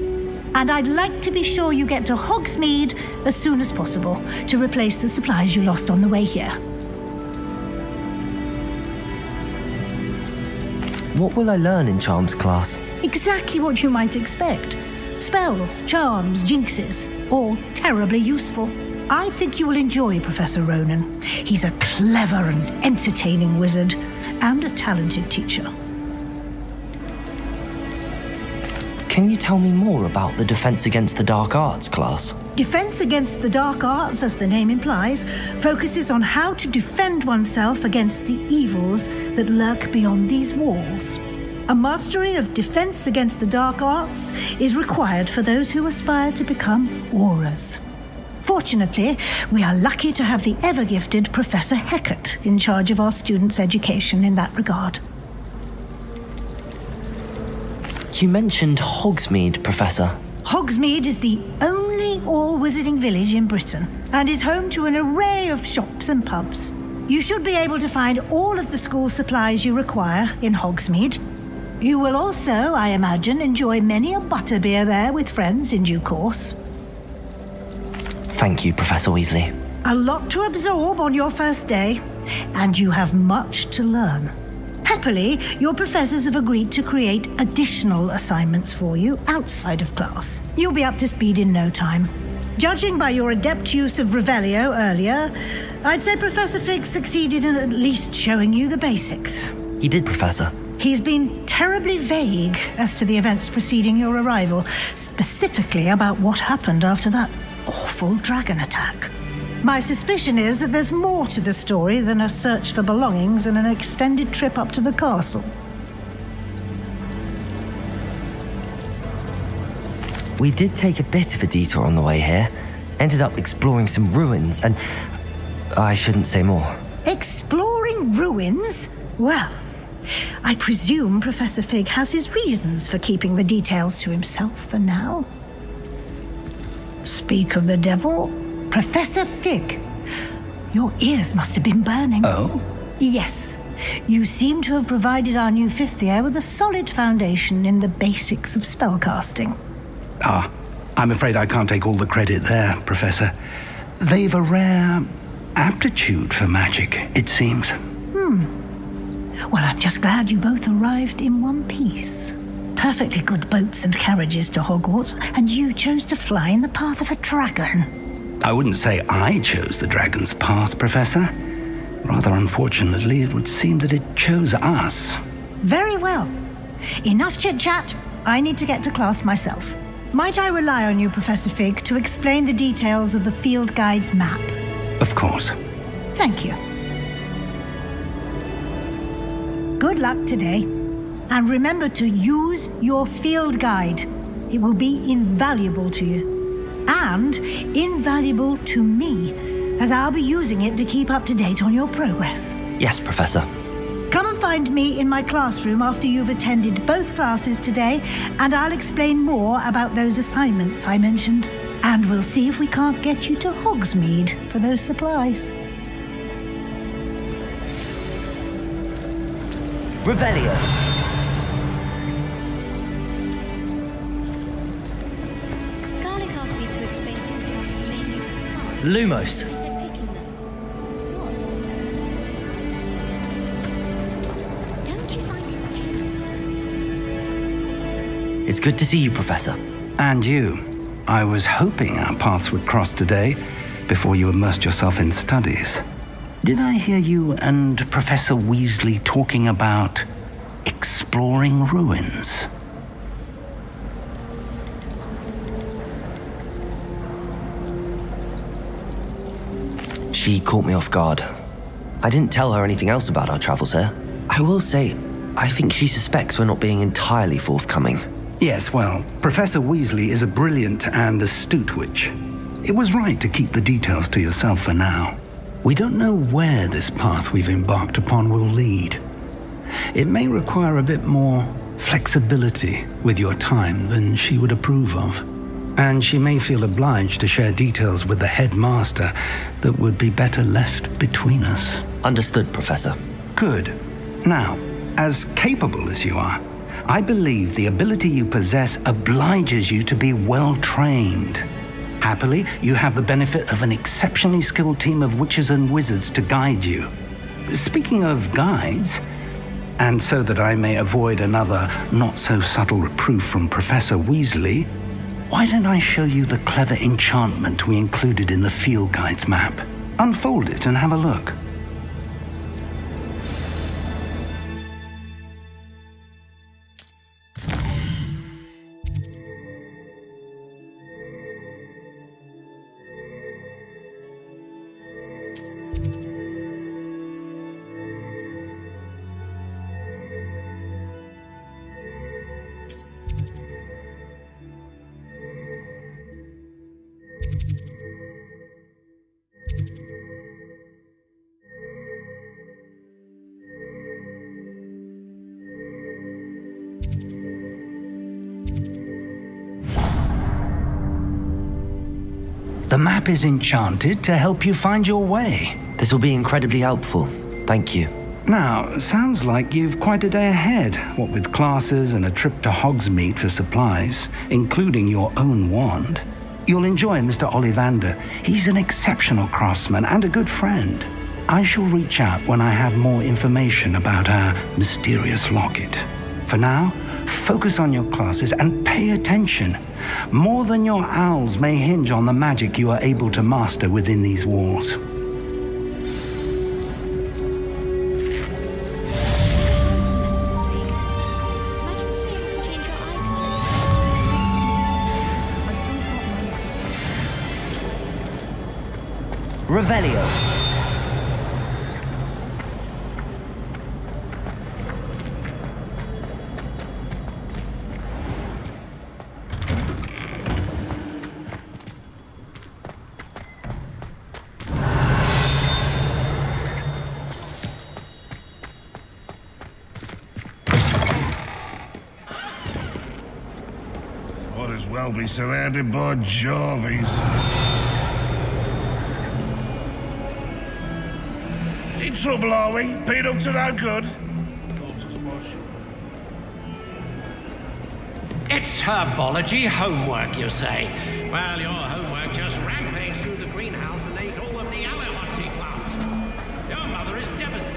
And I'd like to be sure you get to Hogsmeade as soon as possible to replace the supplies you lost on the way here. What will I learn in Charms class? Exactly what you might expect. Spells, charms, jinxes, all terribly useful. I think you will enjoy Professor Ronan. He's a clever and entertaining wizard, and a talented teacher. Can you tell me more about the Defense Against the Dark Arts class? Defense Against the Dark Arts, as the name implies, focuses on how to defend oneself against the evils that lurk beyond these walls. A mastery of Defense Against the Dark Arts is required for those who aspire to become Aurors. Fortunately, we are lucky to have the ever-gifted Professor Heckert in charge of our students' education in that regard. You mentioned Hogsmeade, Professor. Hogsmeade is the only all-wizarding village in Britain and is home to an array of shops and pubs. You should be able to find all of the school supplies you require in Hogsmeade. You will also, I imagine, enjoy many a butterbeer there with friends in due course. Thank you, Professor Weasley. A lot to absorb on your first day, and you have much to learn. Happily, your professors have agreed to create additional assignments for you outside of class. You'll be up to speed in no time. Judging by your adept use of Revelio earlier, I'd say Professor Fig succeeded in at least showing you the basics. He did, Professor. He's been terribly vague as to the events preceding your arrival, specifically about what happened after that awful dragon attack. My suspicion is that there's more to the story than a search for belongings and an extended trip up to the castle. We did take a bit of a detour on the way here. Ended up exploring some ruins and... I shouldn't say more. Exploring ruins? Well, I presume Professor Fig has his reasons for keeping the details to himself for now. Speak of the devil, Professor Fig. Your ears must have been burning. Oh? Yes. You seem to have provided our new fifth year with a solid foundation in the basics of spellcasting. Ah, I'm afraid I can't take all the credit there, Professor. They've a rare aptitude for magic, it seems. Well, I'm just glad you both arrived in one piece. Perfectly good boats and carriages to Hogwarts, and you chose to fly in the path of a dragon. I wouldn't say I chose the dragon's path, Professor. Rather unfortunately, it would seem that it chose us. Very well. Enough chit-chat. I need to get to class myself. Might I rely on you, Professor Fig, to explain the details of the field guide's map? Of course. Thank you. Good luck today. And remember to use your field guide. It will be invaluable to you. And invaluable to me, as I'll be using it to keep up to date on your progress. Yes, Professor. Come and find me in my classroom after you've attended both classes today, and I'll explain more about those assignments I mentioned. And we'll see if we can't get you to Hogsmeade for those supplies. Revelio. Lumos. It's good to see you, Professor. And you. I was hoping our paths would cross today before you immersed yourself in studies. Did I hear you and Professor Weasley talking about exploring ruins? She caught me off guard. I didn't tell her anything else about our travels here. I will say, I think she suspects we're not being entirely forthcoming. Yes, well, Professor Weasley is a brilliant and astute witch. It was right to keep the details to yourself for now. We don't know where this path we've embarked upon will lead. It may require a bit more flexibility with your time than she would approve of. And she may feel obliged to share details with the headmaster that would be better left between us. Understood, Professor. Good. Now, as capable as you are, I believe the ability you possess obliges you to be well trained. Happily, you have the benefit of an exceptionally skilled team of witches and wizards to guide you. Speaking of guides, and so that I may avoid another not-so-subtle reproof from Professor Weasley, why don't I show you the clever enchantment we included in the field guide's map? Unfold it and have a look. The map is enchanted to help you find your way. This will be incredibly helpful. Thank you. Now, sounds like you've quite a day ahead, what with classes and a trip to Hogsmeade for supplies, including your own wand. You'll enjoy Mr. Ollivander. He's an exceptional craftsman and a good friend. I shall reach out when I have more information about our mysterious locket. For now, focus on your classes and pay attention. More than your owls may hinge on the magic you are able to master within these walls. Revelio. Might as well be surrounded by Jarvies. In trouble, are we? Been up to no good? It's herbology homework, you say? Well, your homework just rampaged through the greenhouse and ate all of the Alahotsy plants. Your mother is devastated.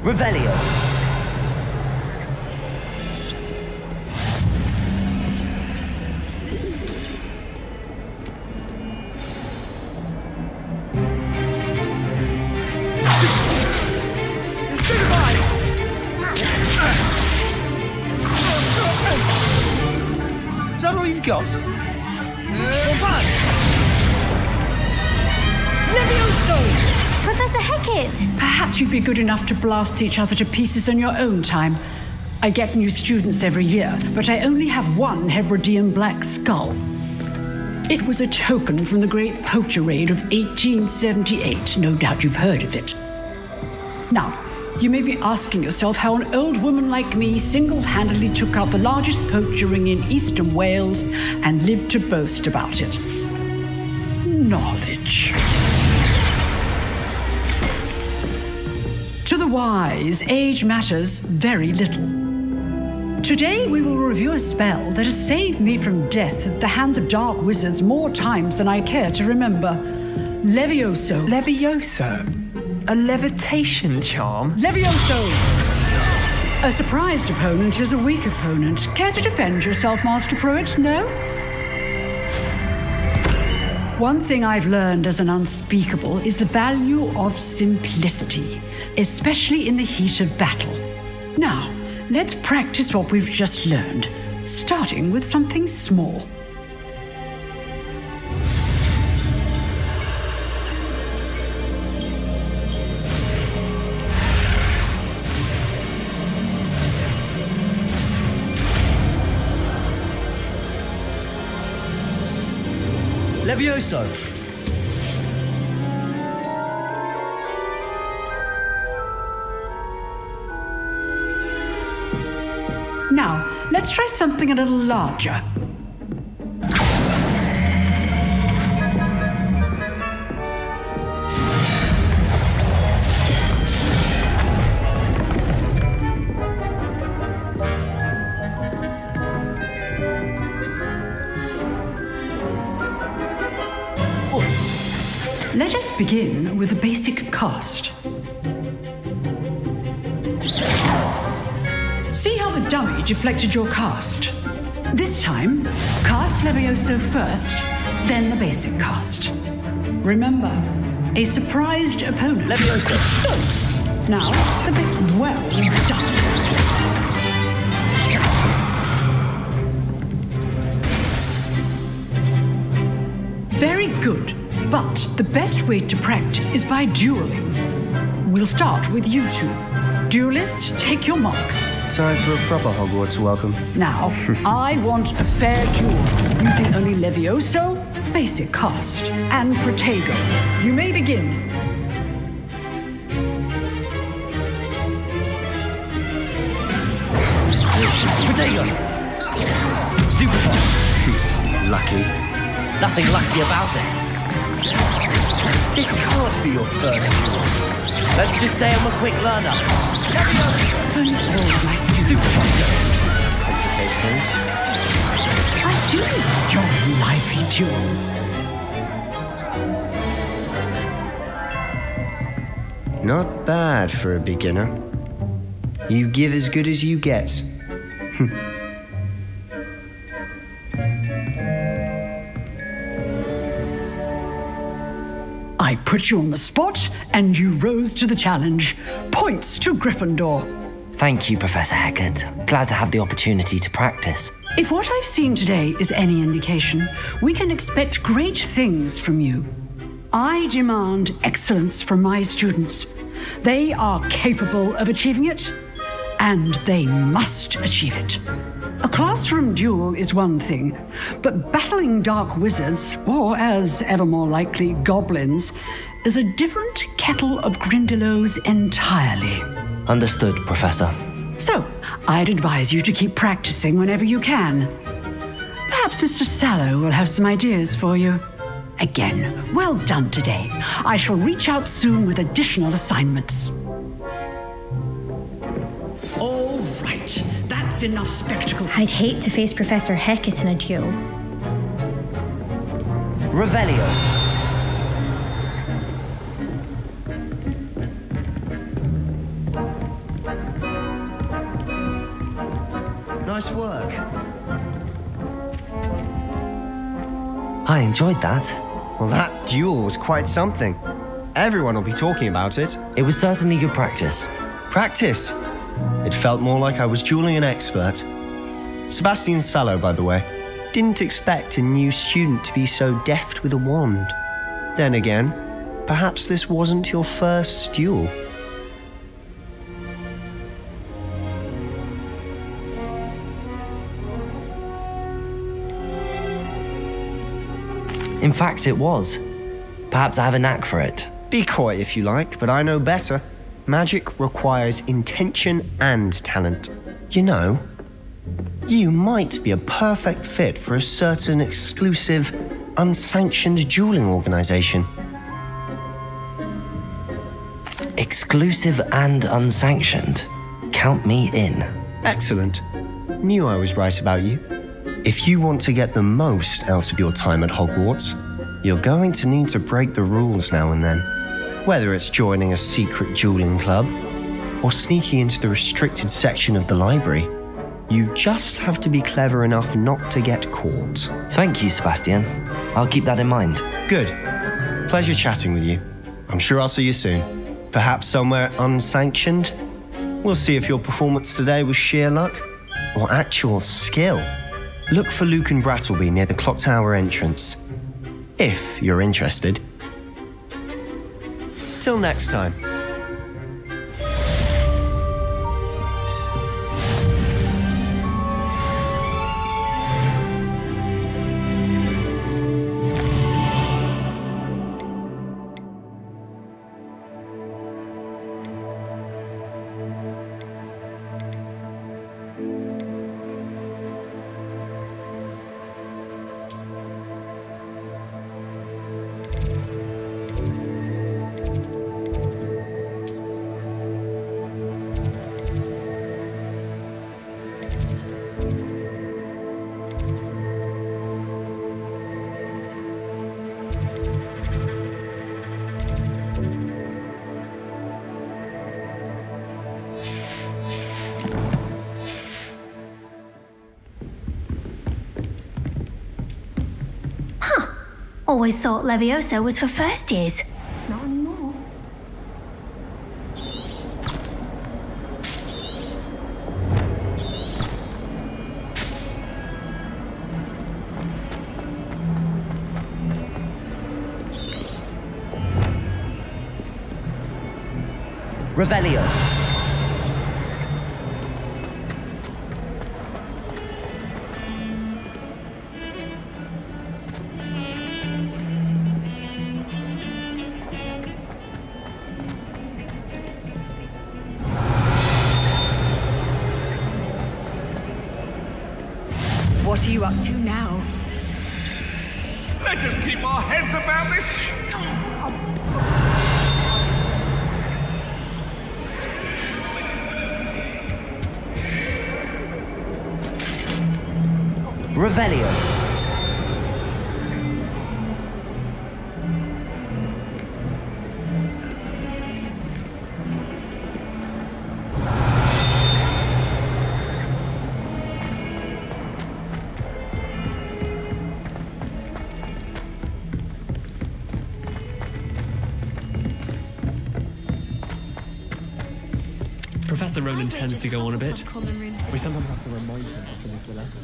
Revelio. Is that all you've got? Levioso! Professor Hecat! Perhaps you'd be good enough to blast each other to pieces on your own time. I get new students every year, but I only have one Hebridean black skull. It was a token from the Great Poacher Raid of 1878. No doubt you've heard of it. Now, you may be asking yourself how an old woman like me single-handedly took out the largest poacher ring in eastern Wales and lived to boast about it. Knowledge. To the wise, age matters very little. Today we will review a spell that has saved me from death at the hands of dark wizards more times than I care to remember. Levioso. Levioso? A levitation charm? Levioso! A surprised opponent is a weak opponent. Care to defend yourself, Master Pruitt? No? One thing I've learned as an unspeakable is the value of simplicity, especially in the heat of battle. Now, let's practice what we've just learned, starting with something small. Levioso! Now, let's try something a little larger. Let us begin with a basic cast. See how the dummy deflected your cast? This time, cast Levioso first, then the basic cast. Remember, a surprised opponent. Levioso! Now, the bit well done. Very good. But the best way to practice is by dueling. We'll start with you two. Duelists, take your marks. Time for a proper Hogwarts welcome. Now, I want a fair duel, using only Levioso, basic cast, and Protego. You may begin. Protego! Stupefy! Lucky. Nothing lucky about it. This can't be your first duel. Let's just say I'm a quick learner. Complicates things. I do enjoy a lively duel. Not bad for a beginner. You give as good as you get. I put you on the spot, and you rose to the challenge. Points to Gryffindor. Thank you, Professor Heckard. Glad to have the opportunity to practice. If what I've seen today is any indication, we can expect great things from you. I demand excellence from my students. They are capable of achieving it, and they must achieve it. A classroom duel is one thing, but battling dark wizards, or as ever more likely, goblins, is a different kettle of Grindylows entirely. Understood, Professor. So, I'd advise you to keep practicing whenever you can. Perhaps Mr. Sallow will have some ideas for you. Again, well done today. I shall reach out soon with additional assignments. All right, that's enough spectacle. I'd hate to face Professor Hecat in a duel. Revelio. Nice work. I enjoyed that. Well, that duel was quite something. Everyone will be talking about it. It was certainly good practice. Practice? It felt more like I was dueling an expert. Sebastian Sallow, by the way. Didn't expect a new student to be so deft with a wand. Then again, perhaps this wasn't your first duel. In fact, it was. Perhaps I have a knack for it. Be coy if you like, but I know better. Magic requires intention and talent. You know, you might be a perfect fit for a certain exclusive, unsanctioned dueling organization. Exclusive and unsanctioned? Count me in. Excellent. Knew I was right about you. If you want to get the most out of your time at Hogwarts, you're going to need to break the rules now and then. Whether it's joining a secret dueling club or sneaking into the restricted section of the library, you just have to be clever enough not to get caught. Thank you, Sebastian. I'll keep that in mind. Good. Pleasure chatting with you. I'm sure I'll see you soon. Perhaps somewhere unsanctioned? We'll see if your performance today was sheer luck or actual skill. Look for Luke and Brattleby near the clock tower entrance, if you're interested. Till next time. Always thought Levioso was for first years. Not anymore. Revelio. What are you up to now? Let us keep our heads about this. Revelio. Professor Ronan tends to go on a bit. We sometimes have to remind him to finish the lesson.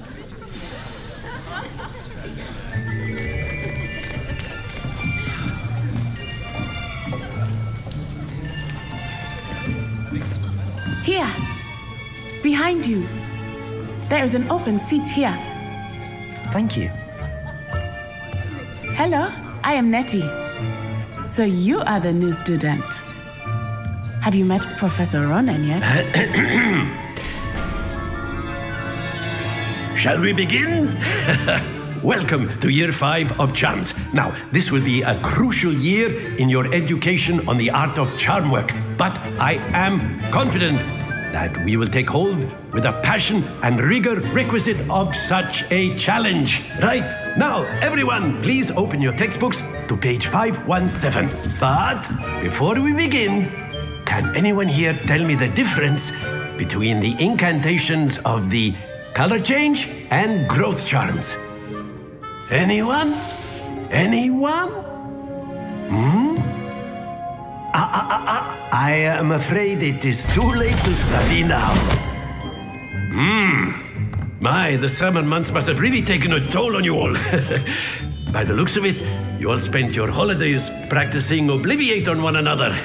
Here. Behind you. There is an open seat here. Thank you. Hello, I am Nettie. So you are the new student. Have you met Professor Ronan yet? Shall we begin? Welcome to Year 5 of Charms. Now, this will be a crucial year in your education on the art of charm work, but I am confident that we will take hold with the passion and rigor requisite of such a challenge. Right, now, everyone, please open your textbooks to page 517. But before we begin, can anyone here tell me the difference between the incantations of the color change and growth charms? Anyone? Anyone? I am afraid it is too late to study now. My, the summer months must have really taken a toll on you all. By the looks of it, you all spent your holidays practicing Obliviate on one another.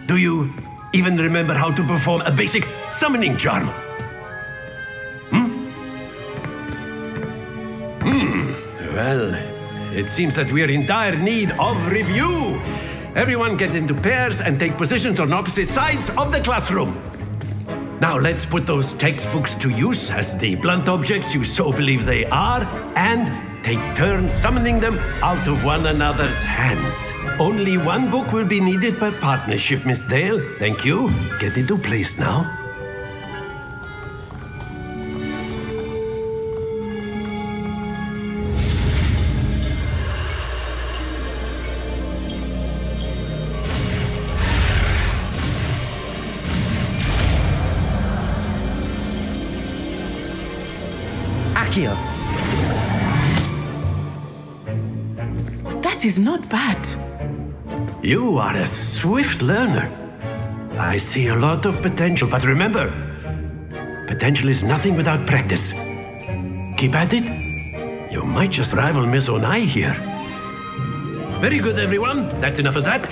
Do you even remember how to perform a basic summoning charm? Well, it seems that we are in dire need of review. Everyone get into pairs and take positions on opposite sides of the classroom. Now let's put those textbooks to use as the blunt objects you so believe they are, and take turns summoning them out of one another's hands. Only one book will be needed per partnership, Miss Dale. Thank you. Get into place now. Accio. That is not bad. You are a swift learner. I see a lot of potential, but remember, potential is nothing without practice. Keep at it. You might just rival Miss Onai here. Very good, everyone. That's enough of that.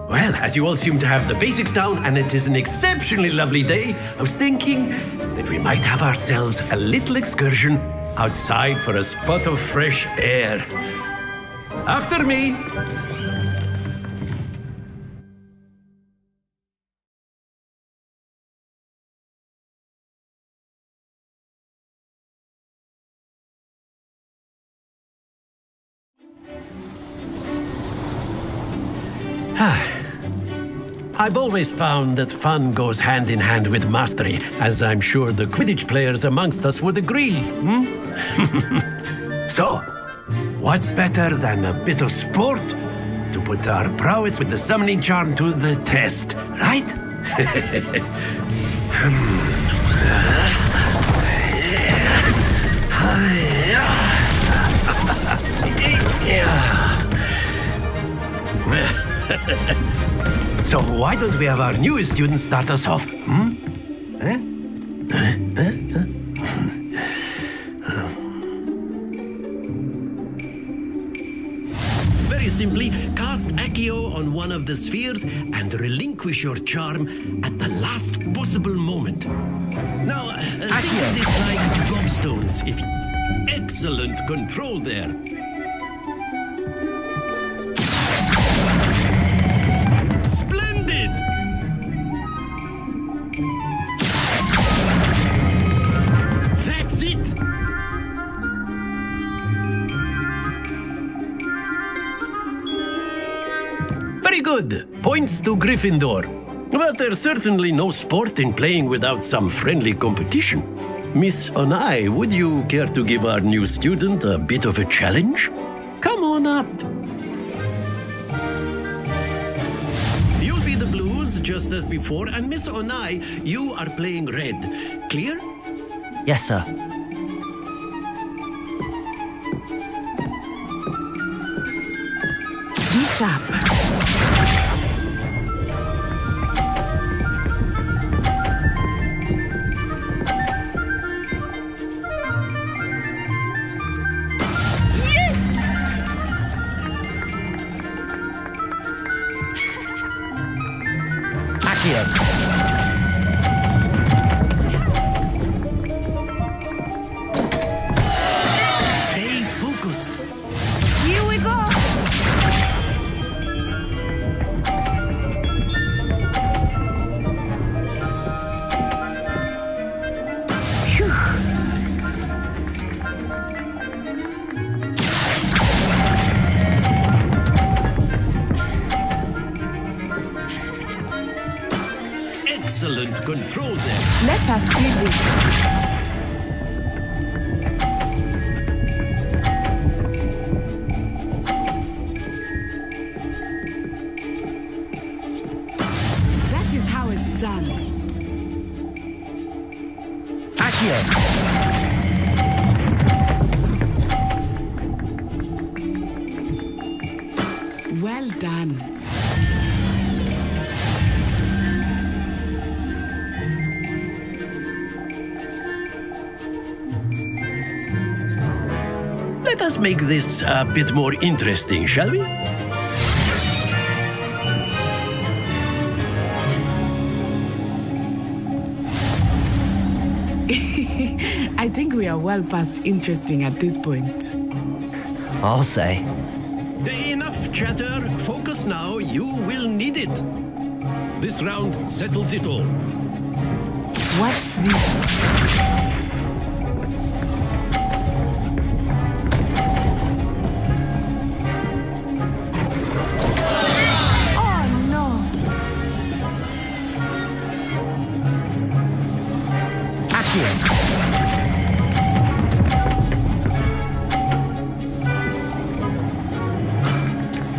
Well, as you all seem to have the basics down, and it is an exceptionally lovely day, I was thinking that we might have ourselves a little excursion outside for a spot of fresh air. After me. I've always found that fun goes hand in hand with mastery, as I'm sure the Quidditch players amongst us would agree. So, what better than a bit of sport to put our prowess with the summoning charm to the test, right? So why don't we have our newest student start us off? Very Very simply, cast Accio on one of the spheres and relinquish your charm at the last possible moment. Now, think of this like gobstones. Excellent control there. Splendid! That's it! Very good. Points to Gryffindor. But there's certainly no sport in playing without some friendly competition. Miss Onai, would you care to give our new student a bit of a challenge? Come on up. You'll be the blues just as before, and Miss Onai, you are playing red. Clear? Yes, sir. Be sharp. Stay focused. Here we go. Excellent control there. Let us see this. That is how it's done. Well done. Let us make this a bit more interesting, shall we? I think we are well past interesting at this point. I'll say. Enough chatter. Focus now. You will need it. This round settles it all. Watch this.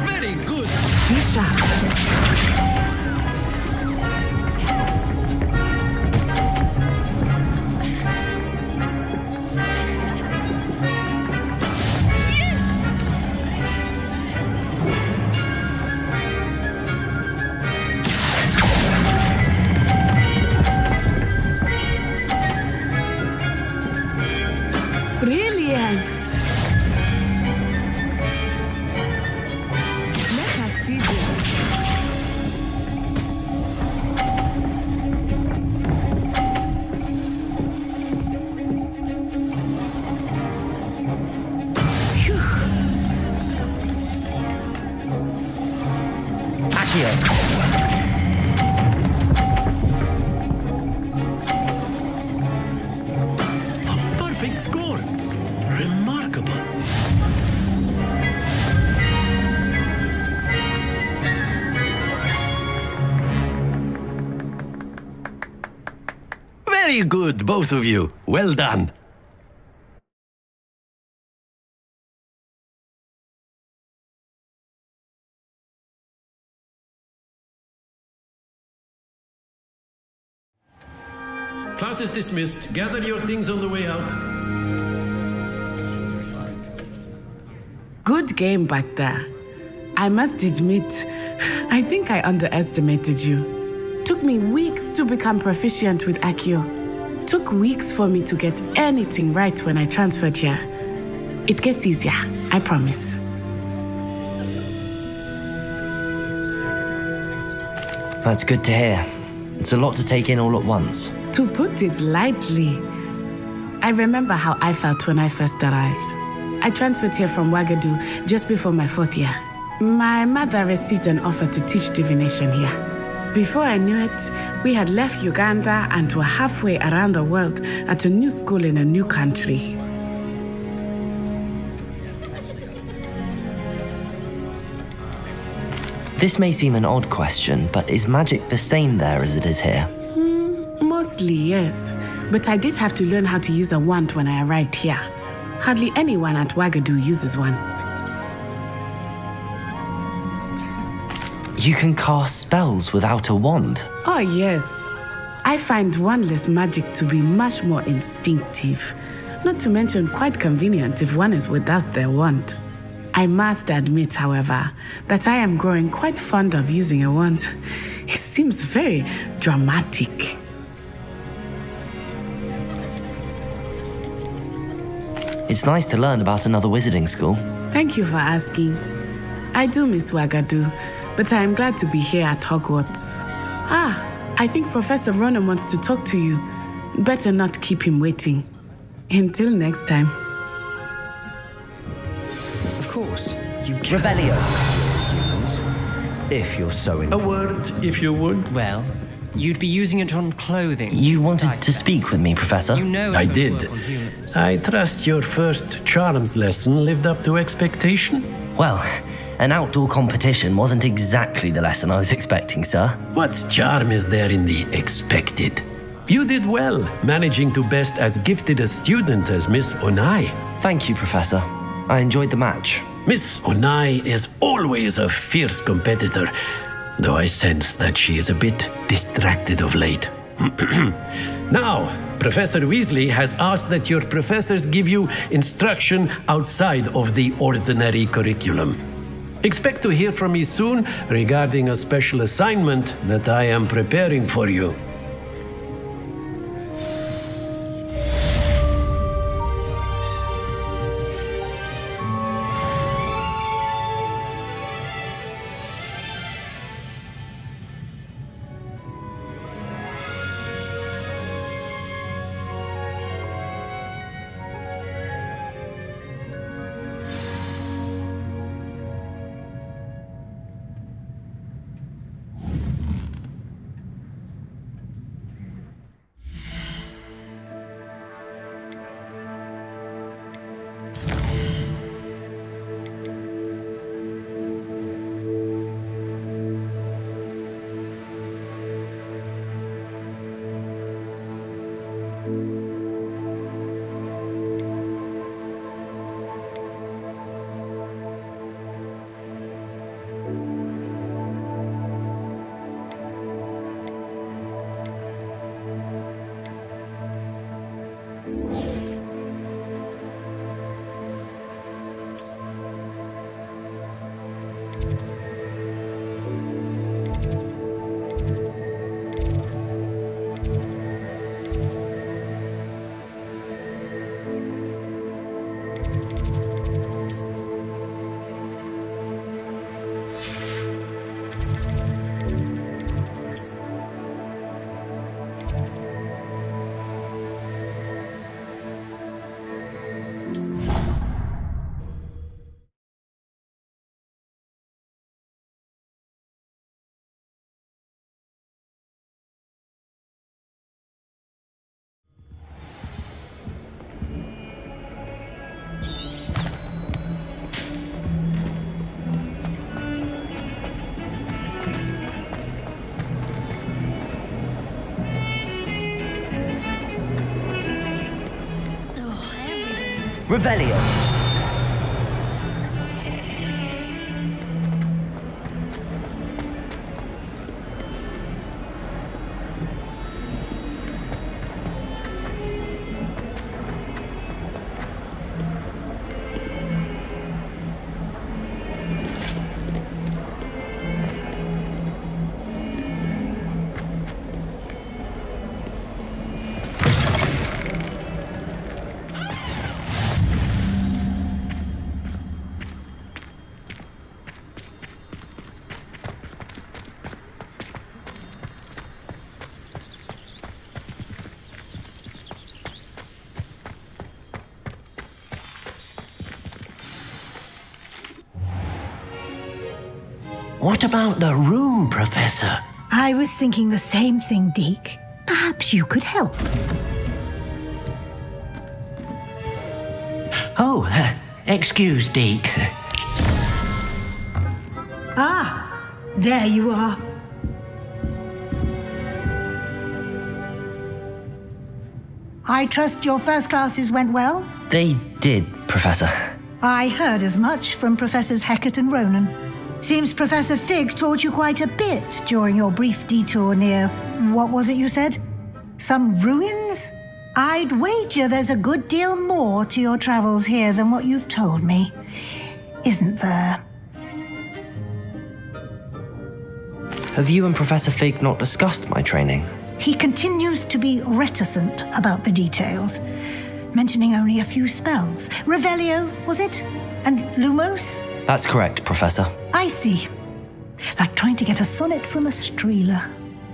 Very good. Be sharp. Brilliant! Let us see this. A perfect score. Remarkable. Very good, both of you. Well done. Class is dismissed. Gather your things on the way out. Good game back there. I must admit, I think I underestimated you. Took me weeks to become proficient with Accio. Took weeks for me to get anything right when I transferred here. It gets easier, I promise. That's good to hear. It's a lot to take in all at once. To put it lightly, I remember how I felt when I first arrived. I transferred here from Ouagadougou just before my 4th year. My mother received an offer to teach divination here. Before I knew it, we had left Uganda and were halfway around the world at a new school in a new country. This may seem an odd question, but is magic the same there as it is here? Mostly, yes. But I did have to learn how to use a wand when I arrived here. Hardly anyone at Ouagadougou uses one. You can cast spells without a wand? Oh, yes. I find wandless magic to be much more instinctive. Not to mention quite convenient if one is without their wand. I must admit, however, that I am growing quite fond of using a wand. It seems very dramatic. It's nice to learn about another wizarding school. Thank you for asking. I do miss Ouagadougou, but I am glad to be here at Hogwarts. I think Professor Ronan wants to talk to you. Better not keep him waiting. Until next time. Of course, you can. Revelio. Humans, if you're so inclined. A word, if you would. Well, you'd be using it on clothing. You wanted to speak with me, Professor? You know I it won't did. work on humans. I trust your first charms lesson lived up to expectation? Well, an outdoor competition wasn't exactly the lesson I was expecting, sir. What charm is there in the expected? You did well, managing to best as gifted a student as Miss Onai. Thank you, Professor. I enjoyed the match. Miss Onai is always a fierce competitor, though I sense that she is a bit distracted of late. Now, Professor Weasley has asked that your professors give you instruction outside of the ordinary curriculum. Expect to hear from me soon regarding a special assignment that I am preparing for you. Revelio. What about the room, Professor? I was thinking the same thing, Deke. Perhaps you could help. Oh, excuse, Deke. Ah, there you are. I trust your first classes went well? They did, Professor. I heard as much from Professors Hecat and Ronan. Seems Professor Fig taught you quite a bit during your brief detour near... what was it you said? Some ruins? I'd wager there's a good deal more to your travels here than what you've told me. Isn't there? Have you and Professor Fig not discussed my training? He continues to be reticent about the details, mentioning only a few spells. Revelio, was it? And Lumos? That's correct, Professor. I see. Like trying to get a sonnet from a streeler.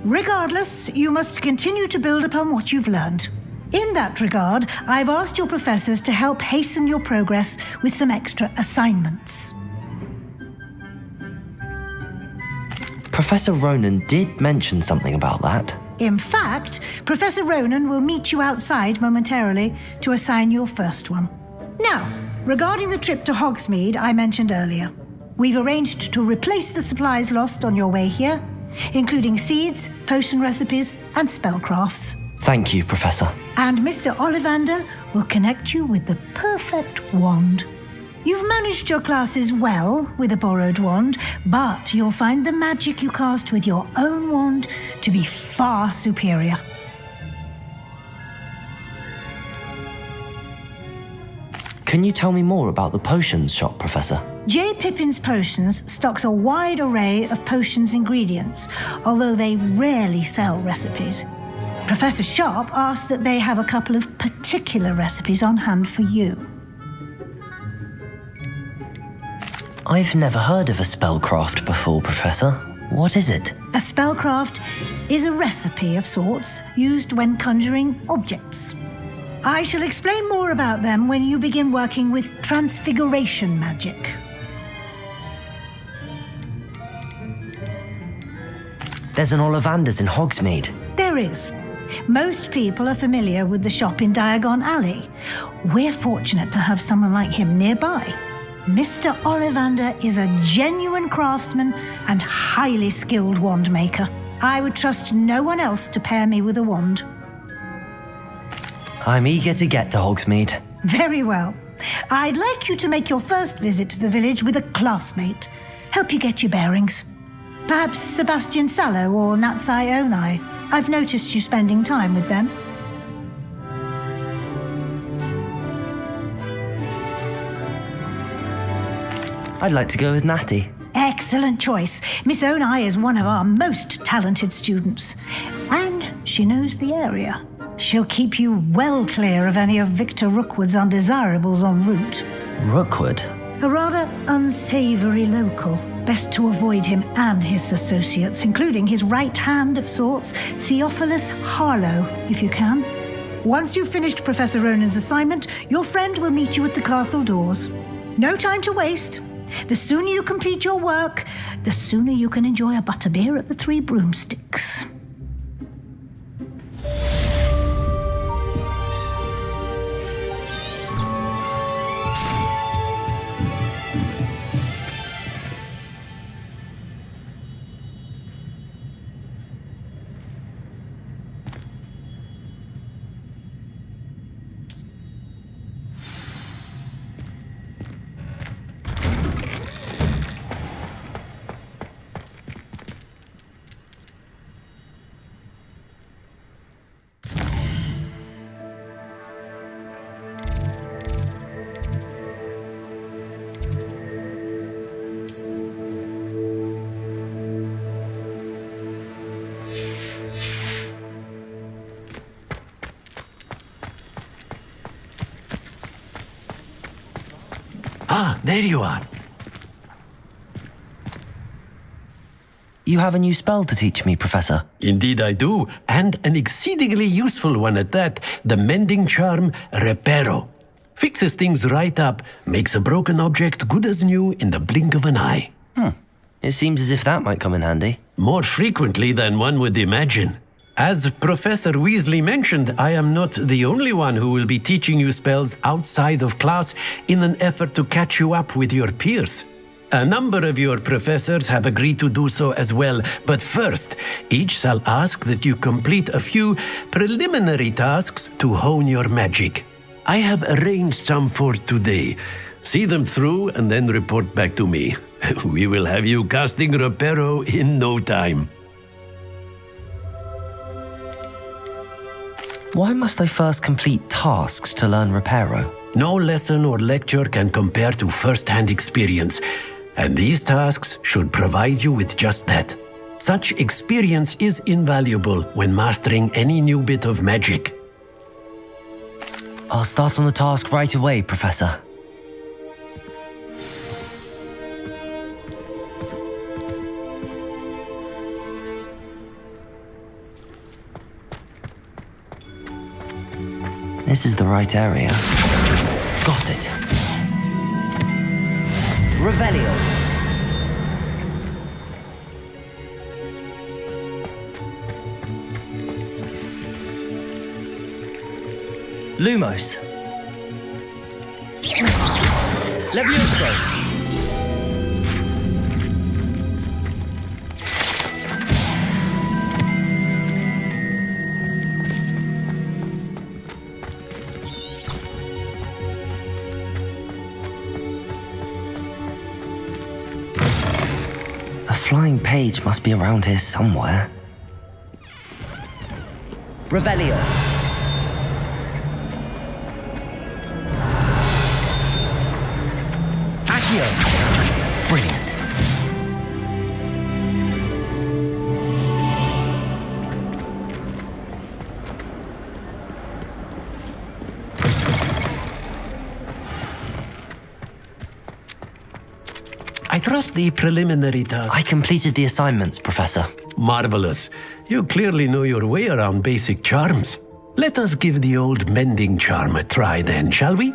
Regardless, you must continue to build upon what you've learned. In that regard, I've asked your professors to help hasten your progress with some extra assignments. Professor Ronan did mention something about that. In fact, Professor Ronan will meet you outside momentarily to assign your first one. Now, regarding the trip to Hogsmeade I mentioned earlier, we've arranged to replace the supplies lost on your way here, including seeds, potion recipes, and spellcrafts. Thank you, Professor. And Mr. Ollivander will connect you with the perfect wand. You've managed your classes well with a borrowed wand, but you'll find the magic you cast with your own wand to be far superior. Can you tell me more about the potions shop, Professor? J. Pippin's Potions stocks a wide array of potions ingredients, although they rarely sell recipes. Professor Sharp asked that they have a couple of particular recipes on hand for you. I've never heard of a spellcraft before, Professor. What is it? A spellcraft is a recipe of sorts used when conjuring objects. I shall explain more about them when you begin working with transfiguration magic. There's an Ollivander's in Hogsmeade. There is. Most people are familiar with the shop in Diagon Alley. We're fortunate to have someone like him nearby. Mr. Ollivander is a genuine craftsman and highly skilled wand maker. I would trust no one else to pair me with a wand. I'm eager to get to Hogsmeade. Very well. I'd like you to make your first visit to the village with a classmate. Help you get your bearings. Perhaps Sebastian Sallow or Natsai Onai. I've noticed you spending time with them. I'd like to go with Natty. Excellent choice. Miss Onai is one of our most talented students. And she knows the area. She'll keep you well clear of any of Victor Rookwood's undesirables en route. Rookwood? A rather unsavory local. Best to avoid him and his associates, including his right hand of sorts, Theophilus Harlow, if you can. Once you've finished Professor Ronan's assignment, your friend will meet you at the castle doors. No time to waste. The sooner you complete your work, the sooner you can enjoy a butterbeer at the Three Broomsticks. Ah, there you are. You have a new spell to teach me, Professor. Indeed I do, and an exceedingly useful one at that. The mending charm Reparo. Fixes things right up, makes a broken object good as new in the blink of an eye. It seems as if that might come in handy. More frequently than one would imagine. As Professor Weasley mentioned, I am not the only one who will be teaching you spells outside of class in an effort to catch you up with your peers. A number of your professors have agreed to do so as well, but first, each shall ask that you complete a few preliminary tasks to hone your magic. I have arranged some for today. See them through and then report back to me. We will have you casting Reparo in no time. Why must I first complete tasks to learn Reparo? No lesson or lecture can compare to first-hand experience, and these tasks should provide you with just that. Such experience is invaluable when mastering any new bit of magic. I'll start on the task right away, Professor. This is the right area. Got it. Revelio. Lumos. Levioso. A flying page must be around here somewhere. Revelio. Accio. Brilliant. I trust the preliminary task. I completed the assignments, Professor. Marvelous. You clearly know your way around basic charms. Let us give the old mending charm a try then, shall we?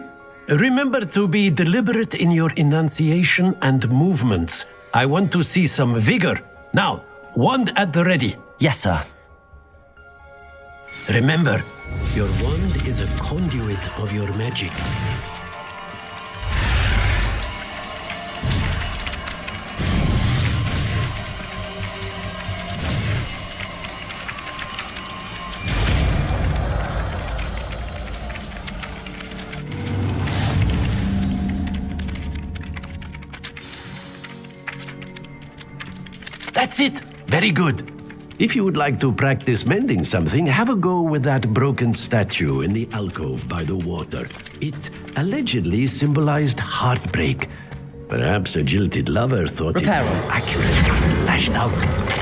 Remember to be deliberate in your enunciation and movements. I want to see some vigor. Now, wand at the ready. Yes, sir. Remember, your wand is a conduit of your magic. That's it. Very good. If you would like to practice mending something, have a go with that broken statue in the alcove by the water. It allegedly symbolized heartbreak. Perhaps a jilted lover thought Reparo. it accurate and lashed out.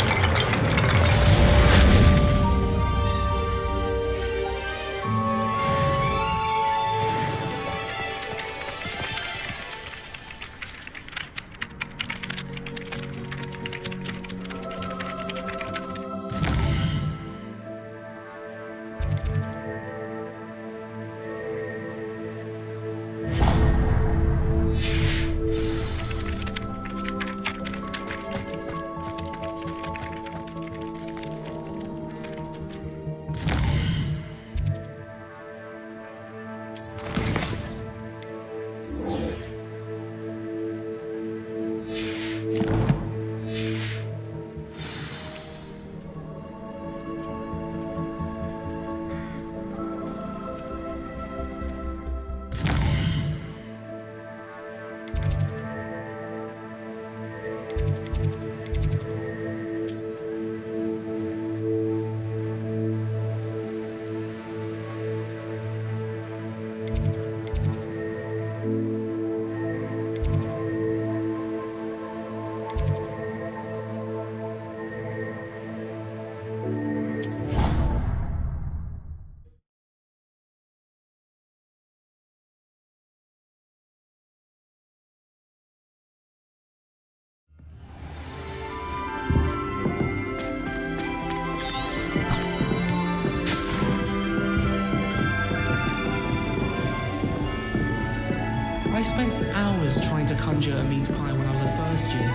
I spent hours trying to conjure a meat pie when I was a first year.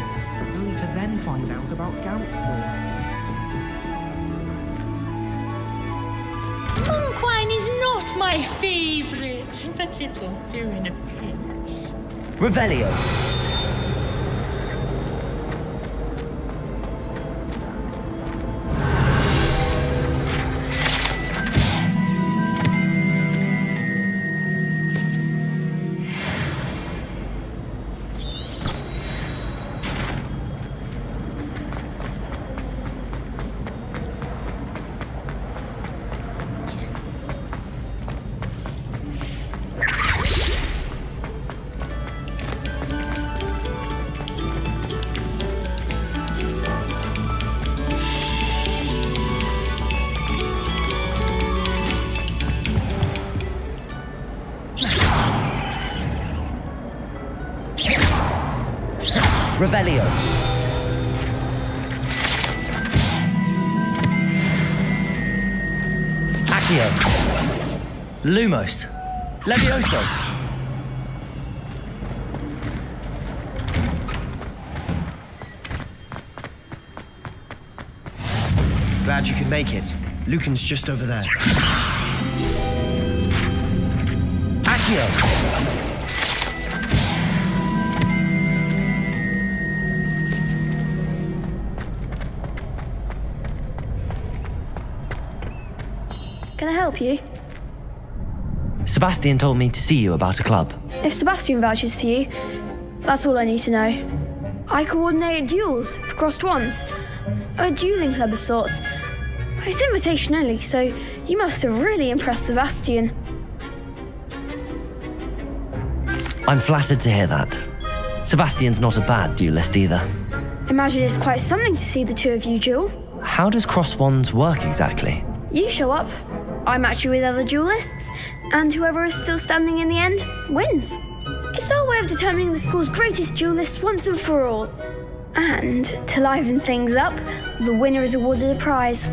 only to then find out about Gauntlet. Quine is not my favourite, but it'll do in a pinch. Revelio. Revelio. Accio. Lumos. Levioso. Glad you could make it. Lucan's just over there. Accio. Can I help you? Sebastian told me to see you about a club. If Sebastian vouches for you, that's all I need to know. I coordinate duels for crossed wands. A dueling club of sorts. It's invitation only, so you must have really impressed Sebastian. I'm flattered to hear that. Sebastian's not a bad duelist either. Imagine it's quite something to see the two of you duel. How does cross wands work exactly? You show up, I match you with other duelists, and whoever is still standing in the end wins. It's our way of determining the school's greatest duelist once and for all. And to liven things up, the winner is awarded a prize.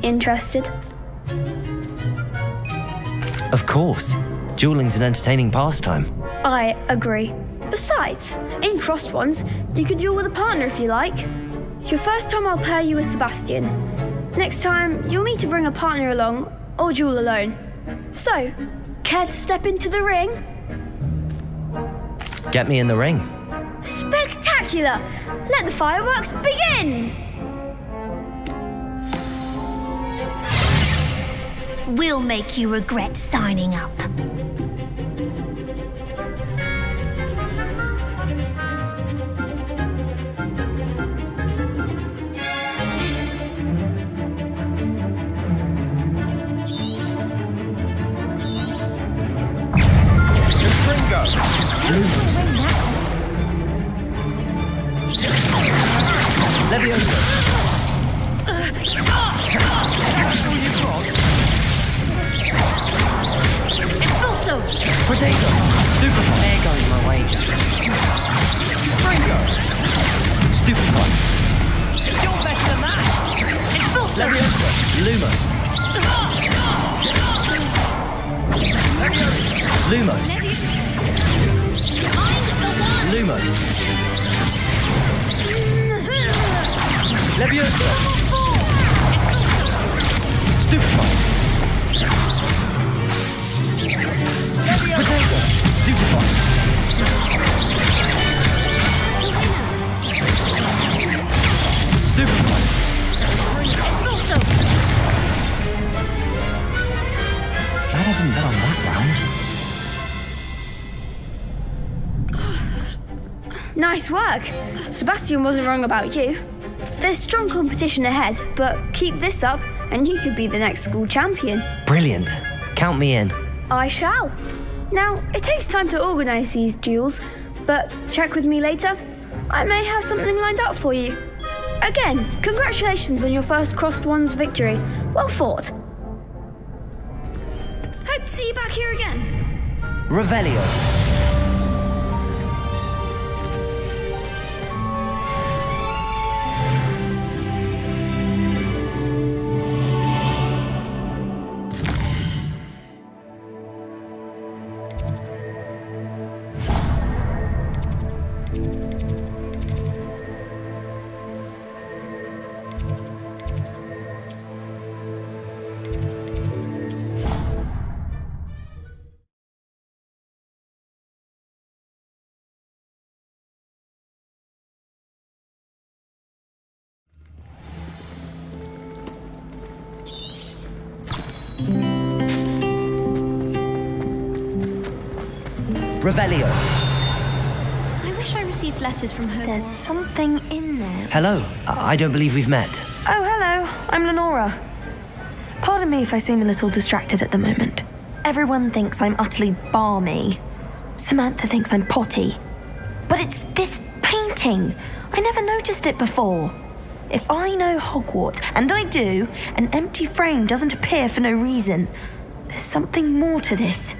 Interested? Of course. Dueling's an entertaining pastime. I agree. Besides, in crossed ones, you can duel with a partner if you like. Your first time I'll pair you with Sebastian. Next time, you'll need to bring a partner along, or duel alone. So, care to step into the ring? Get me in the ring. Spectacular! Let the fireworks begin! We'll make you regret signing up. Levioso. Expulso! Potato. Stupefy. There goes my wager. Fringo. Stupefy. You're better than that! Expulso! Levioso. Lumos. Lumos. Lumos. Levioso. Stupefy. Potato. Stupefy. Stupefy. Glad I didn't bet on that round. Nice work. Sebastian wasn't wrong about you. There's strong competition ahead, but keep this up and you could be the next school champion. Brilliant. Count me in. I shall. Now, it takes time to organise these duels, but check with me later. I may have something lined up for you. Again, congratulations on your first crossed wands victory. Well fought. Hope to see you back here again. Revelio. Revelio. I wish I received letters from Hogwarts. There's something in there. Hello. I don't believe we've met. Oh, hello. I'm Lenora. Pardon me if I seem a little distracted at the moment. Everyone thinks I'm utterly balmy. Samantha thinks I'm potty. But it's this painting. I never noticed it before. If I know Hogwarts, and I do, an empty frame doesn't appear for no reason. There's something more to this.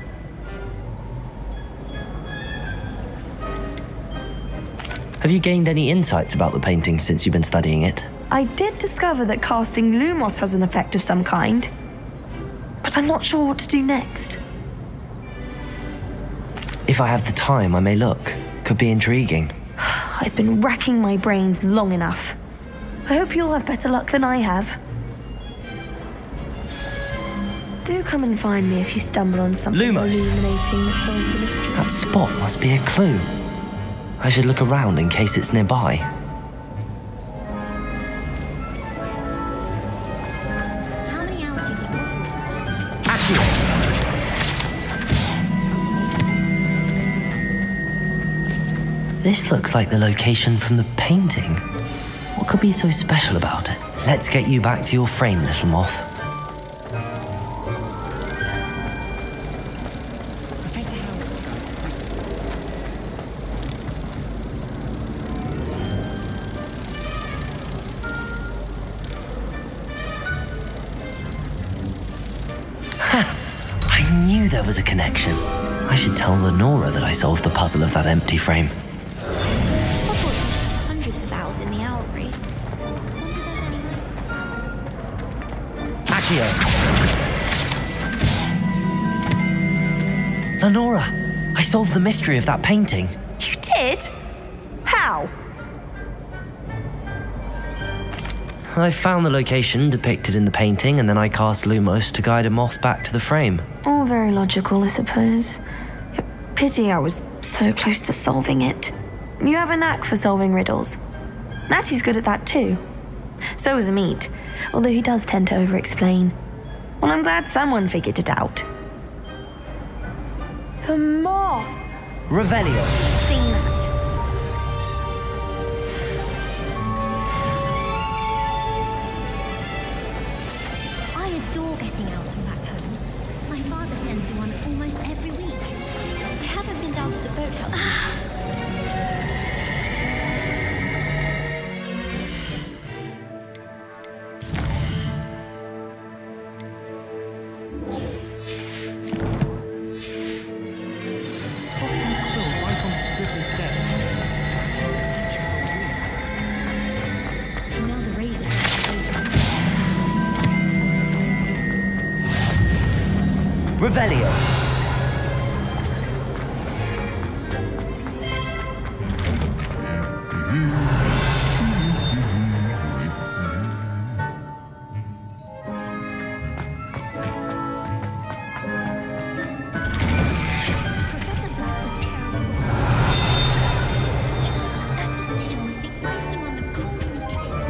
Have you gained any insights about the painting since you've been studying it? I did discover that casting Lumos has an effect of some kind. But I'm not sure what to do next. If I have the time, I may look. Could be intriguing. I've been racking my brains long enough. I hope you'll have better luck than I have. Do come and find me if you stumble on something Lumos. illuminating that solves the mystery. That spot must be a clue. I should look around in case it's nearby. How many owls do you think? This looks like the location from the painting. What could be so special about it? Let's get you back to your frame, little moth. I knew there was a connection. I should tell Lenora that I solved the puzzle of that empty frame. Hogwarts has hundreds of owls in the owlry. Accio! Lenora, I solved the mystery of that painting. You did? How? I found the location depicted in the painting, and then I cast Lumos to guide a moth back to the frame. All very logical, I suppose. Pity I was so close to solving it. You have a knack for solving riddles. Natty's good at that too. So is Amit, although he does tend to over-explain. Well, I'm glad someone figured it out. The moth! Revelio. Seen that. I adore getting owls from back home. My father sends me one almost every week. I haven't been down to the boathouse. Toss them quill right on Scribbler's desk. Imelda raised it. Revelio. Professor Black was terrible. That decision was the icing on the golden cake.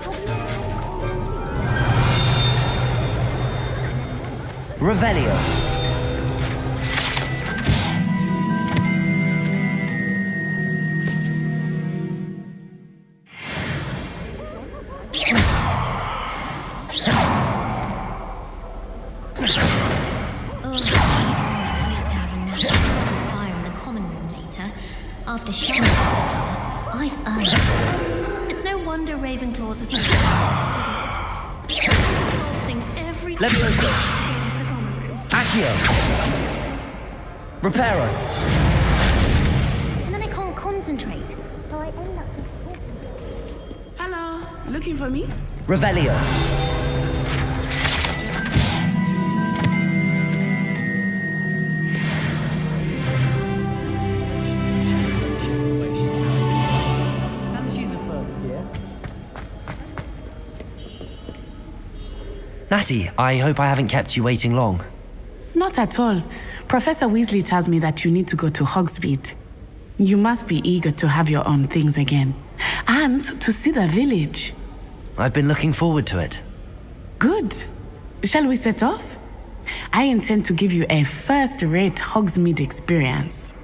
Have you ever had a golden Revelio. fire in the common room later. After showering the flowers, I've earned it. It's no wonder Ravenclaws are so isn't it? Solve things every time Levioso. to go into the common room. Accio. Reparo. And then I can't concentrate. So I end up Hello, looking for me? Revelio. And she's a first year. Natty, I hope I haven't kept you waiting long. Not at all. Professor Weasley tells me that you need to go to Hogsmeade. You must be eager to have your own things again. And to see the village. I've been looking forward to it. Good. Shall we set off? I intend to give you a first-rate Hogsmeade experience.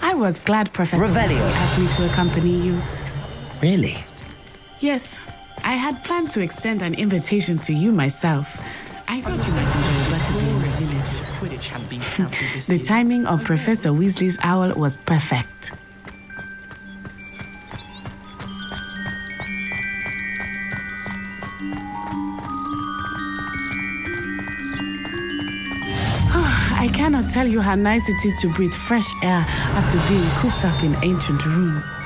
I was glad Professor Weasley asked me to accompany you. Really? Yes, I had planned to extend an invitation to you myself. I thought you might enjoy Butterby in the village. Quidditch hadn't been cancelled this The year. timing of Professor Weasley's owl was perfect. I cannot tell you how nice it is to breathe fresh air after being cooped up in ancient rooms.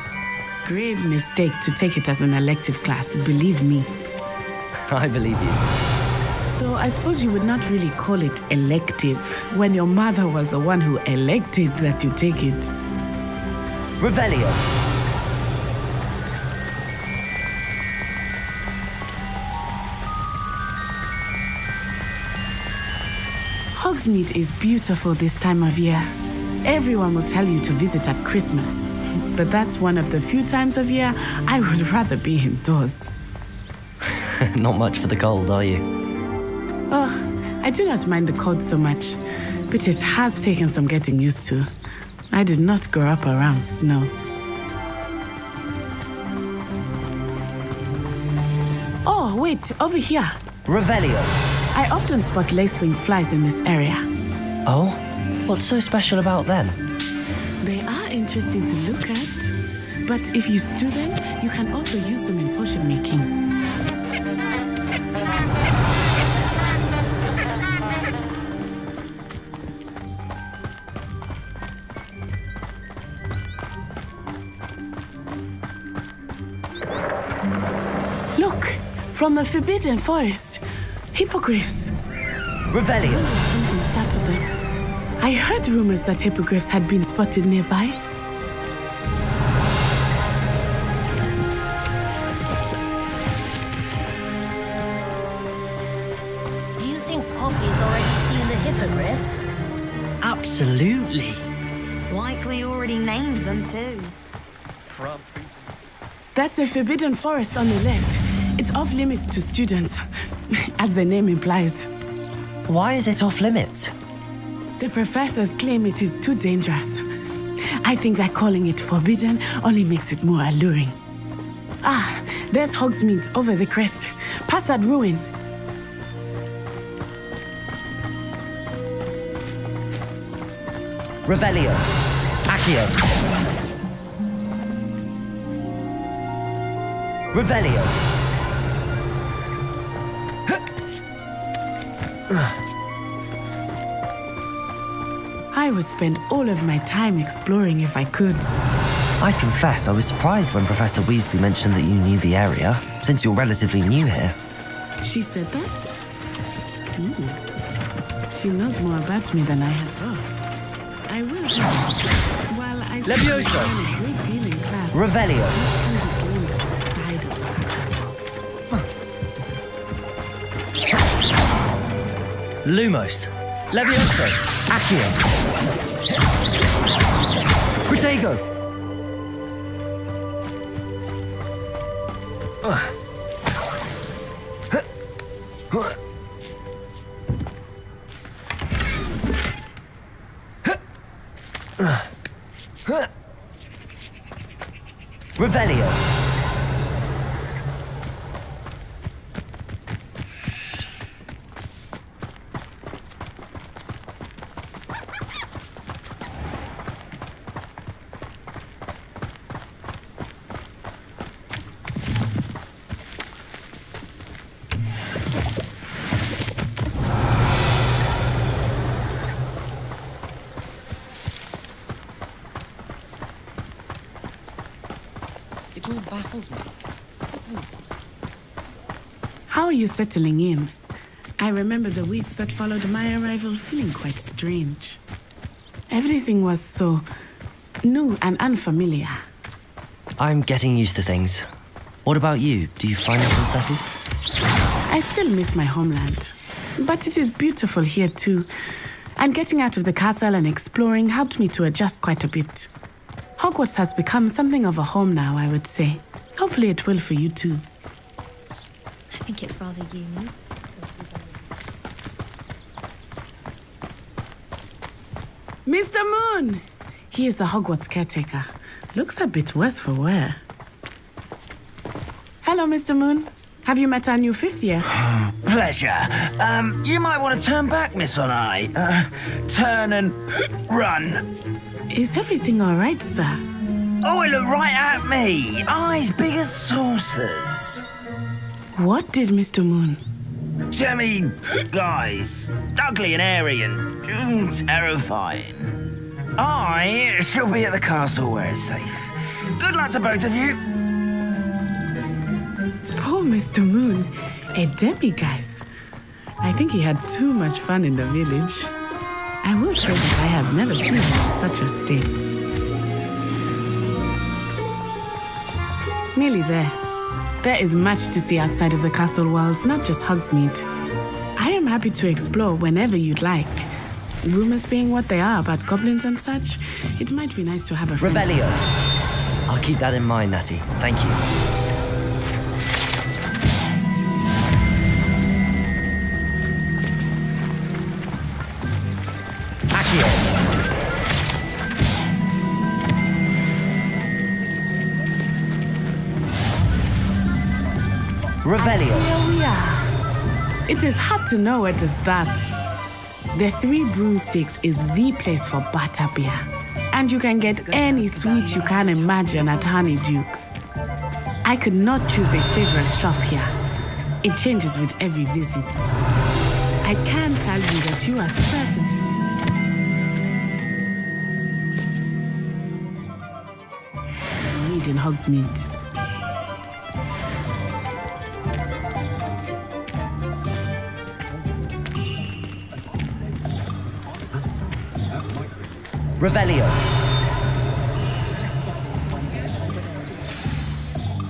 Grave mistake to take it as an elective class, believe me. I believe you. Though I suppose you would not really call it elective when your mother was the one who elected that you take it. Revelio. Hogsmeade is beautiful this time of year. Everyone will tell you to visit at Christmas. But that's one of the few times of year I would rather be indoors. Not much for the cold, are you? Oh, I do not mind the cold so much, but it has taken some getting used to. I did not grow up around snow. Oh, wait, over here. Revelio. I often spot lacewing flies in this area. Oh? What's so special about them? They are interesting to look at, but if you stew them, you can also use them in potion making. Look, from the Forbidden Forest, hippogriffs. Revelio. Something startled them. I heard rumors that hippogriffs had been spotted nearby. Do you think Poppy's already seen the hippogriffs? Absolutely. Likely already named them too. That's the Forbidden Forest on the left. It's off limits to students, as the name implies. Why is it off limits? The professors claim it is too dangerous. I think that calling it forbidden only makes it more alluring. Ah, there's Hogsmeade over the crest. Past that ruin. Revelio. Accio. Revelio. I would spend all of my time exploring if I could. I confess I was surprised when Professor Weasley mentioned that you knew the area, since you're relatively new here. She said that? She knows more about me than I had thought. I will. While I Levioso. learn a great deal in class, Revelio. much can be gleaned outside of the castle walls. Lumos. Levioso. Accio. Protego. Revelio. It all baffles me. How are you settling in? I remember the weeks that followed my arrival feeling quite strange. Everything was so new and unfamiliar. I'm getting used to things. What about you? Do you find it unsettled? I still miss my homeland, but it is beautiful here too. And getting out of the castle and exploring helped me to adjust quite a bit. Hogwarts has become something of a home now, I would say. Hopefully it will for you too. I think it's rather unique. Mr. Moon! He is the Hogwarts caretaker. Looks a bit worse for wear. Hello, Mr. Moon. Have you met our new 5th year? Pleasure. You might want to turn back, Miss Onai. Turn and run. Is everything all right, sir? Oh, it looked right at me. Eyes big as saucers. What did Mr. Moon? Jemmy, guys, ugly and airy and terrifying. I shall be at the castle where it's safe. Good luck to both of you. Poor Mr. Moon, a demiguise. I think he had too much fun in the village. I will say that I have never seen him in such a state. Nearly there. There is much to see outside of the castle walls, not just Hogsmeade. I am happy to explore whenever you'd like. Rumors being what they are about goblins and such, it might be nice to have a friend. Revelio. I'll keep that in mind, Natty. Thank you. Accio. Revelio. Here we are. It is hard to know where to start. The 3 Broomsticks is the place for butterbeer. And you can get any sweet you can imagine at Honeyduke's. I could not choose a favorite shop here. It changes with every visit. I can tell you that you are certain. Need in Hogsmeade. Revelio.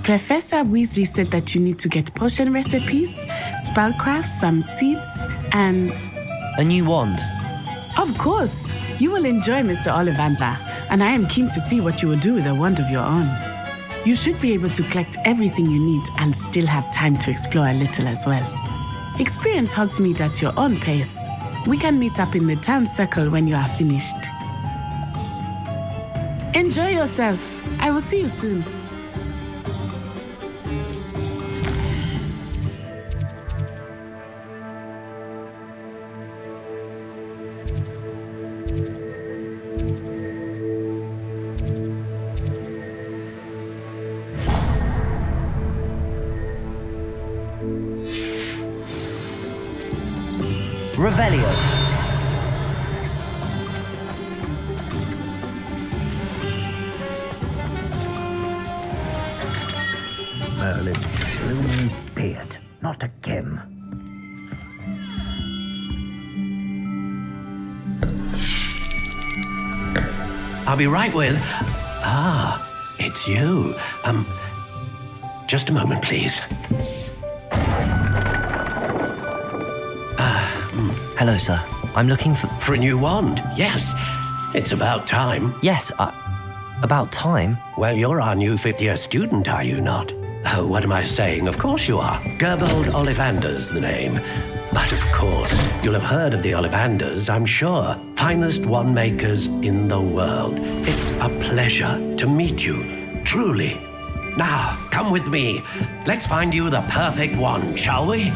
Professor Weasley said that you need to get potion recipes, spellcraft, some seeds, and... A new wand. Of course! You will enjoy Mr. Ollivander, and I am keen to see what you will do with a wand of your own. You should be able to collect everything you need and still have time to explore a little as well. Experience Hogsmeade at your own pace. We can meet up in the town circle when you are finished. Enjoy yourself. I will see you soon. Revelio. Merlin's blooming beard, not a Kim. I'll be right with... Ah, it's you. Just a moment, please. Hello, sir. I'm looking for... For a new wand, yes. It's about time. Yes, about time? Well, you're our new 5th year student, are you not? Oh, what am I saying? Of course you are. Gerbold Ollivander's the name. But of course, you'll have heard of the Ollivanders, I'm sure. Finest wand makers in the world. It's a pleasure to meet you, truly. Now, come with me. Let's find you the perfect wand, shall we?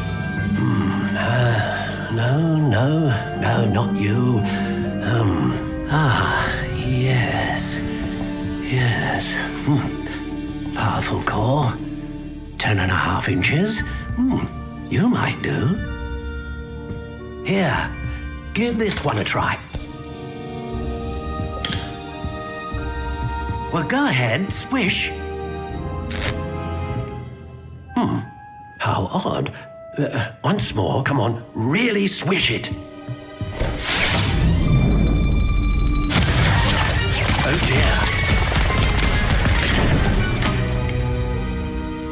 No, not you. Yes. Powerful core. 10.5 inches. You might do. Here, give this one a try. Well, go ahead, swish. How odd. Once more, come on, really swish it. Oh dear.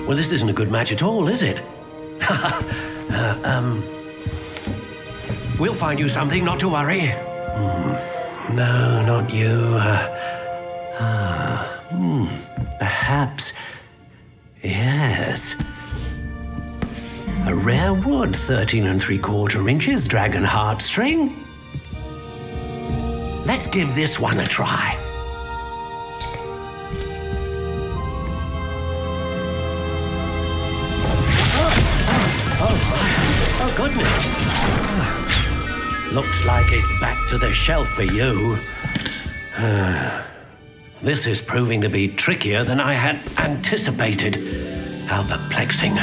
Well, this isn't a good match at all, is it? We'll find you something, not to worry. No, not you. Perhaps. Yes. A rare wood, 13 3/4 inches, dragon heartstring. Let's give this one a try. Oh, goodness. Looks like it's back to the shelf for you. This is proving to be trickier than I had anticipated. How perplexing.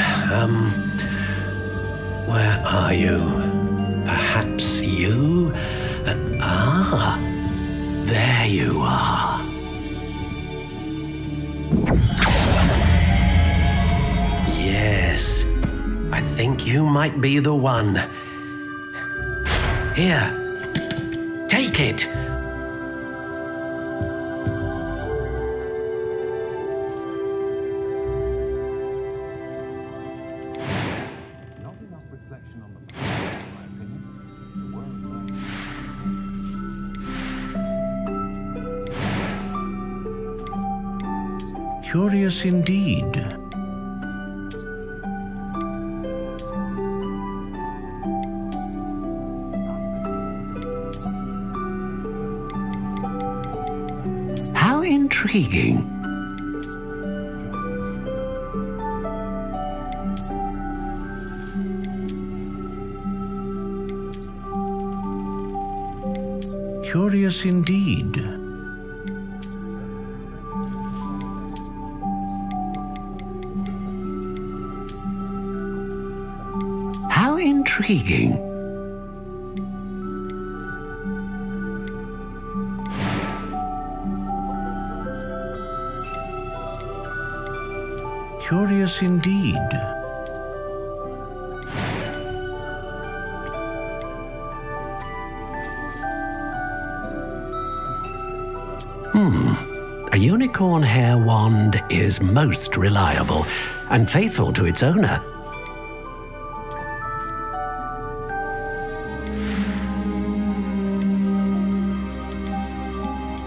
Where are you? Perhaps you? There you are. Yes, I think you might be the one. Here, take it. Curious indeed. How intriguing. Curious indeed. How intriguing. Curious indeed. A unicorn hair wand is most reliable and faithful to its owner.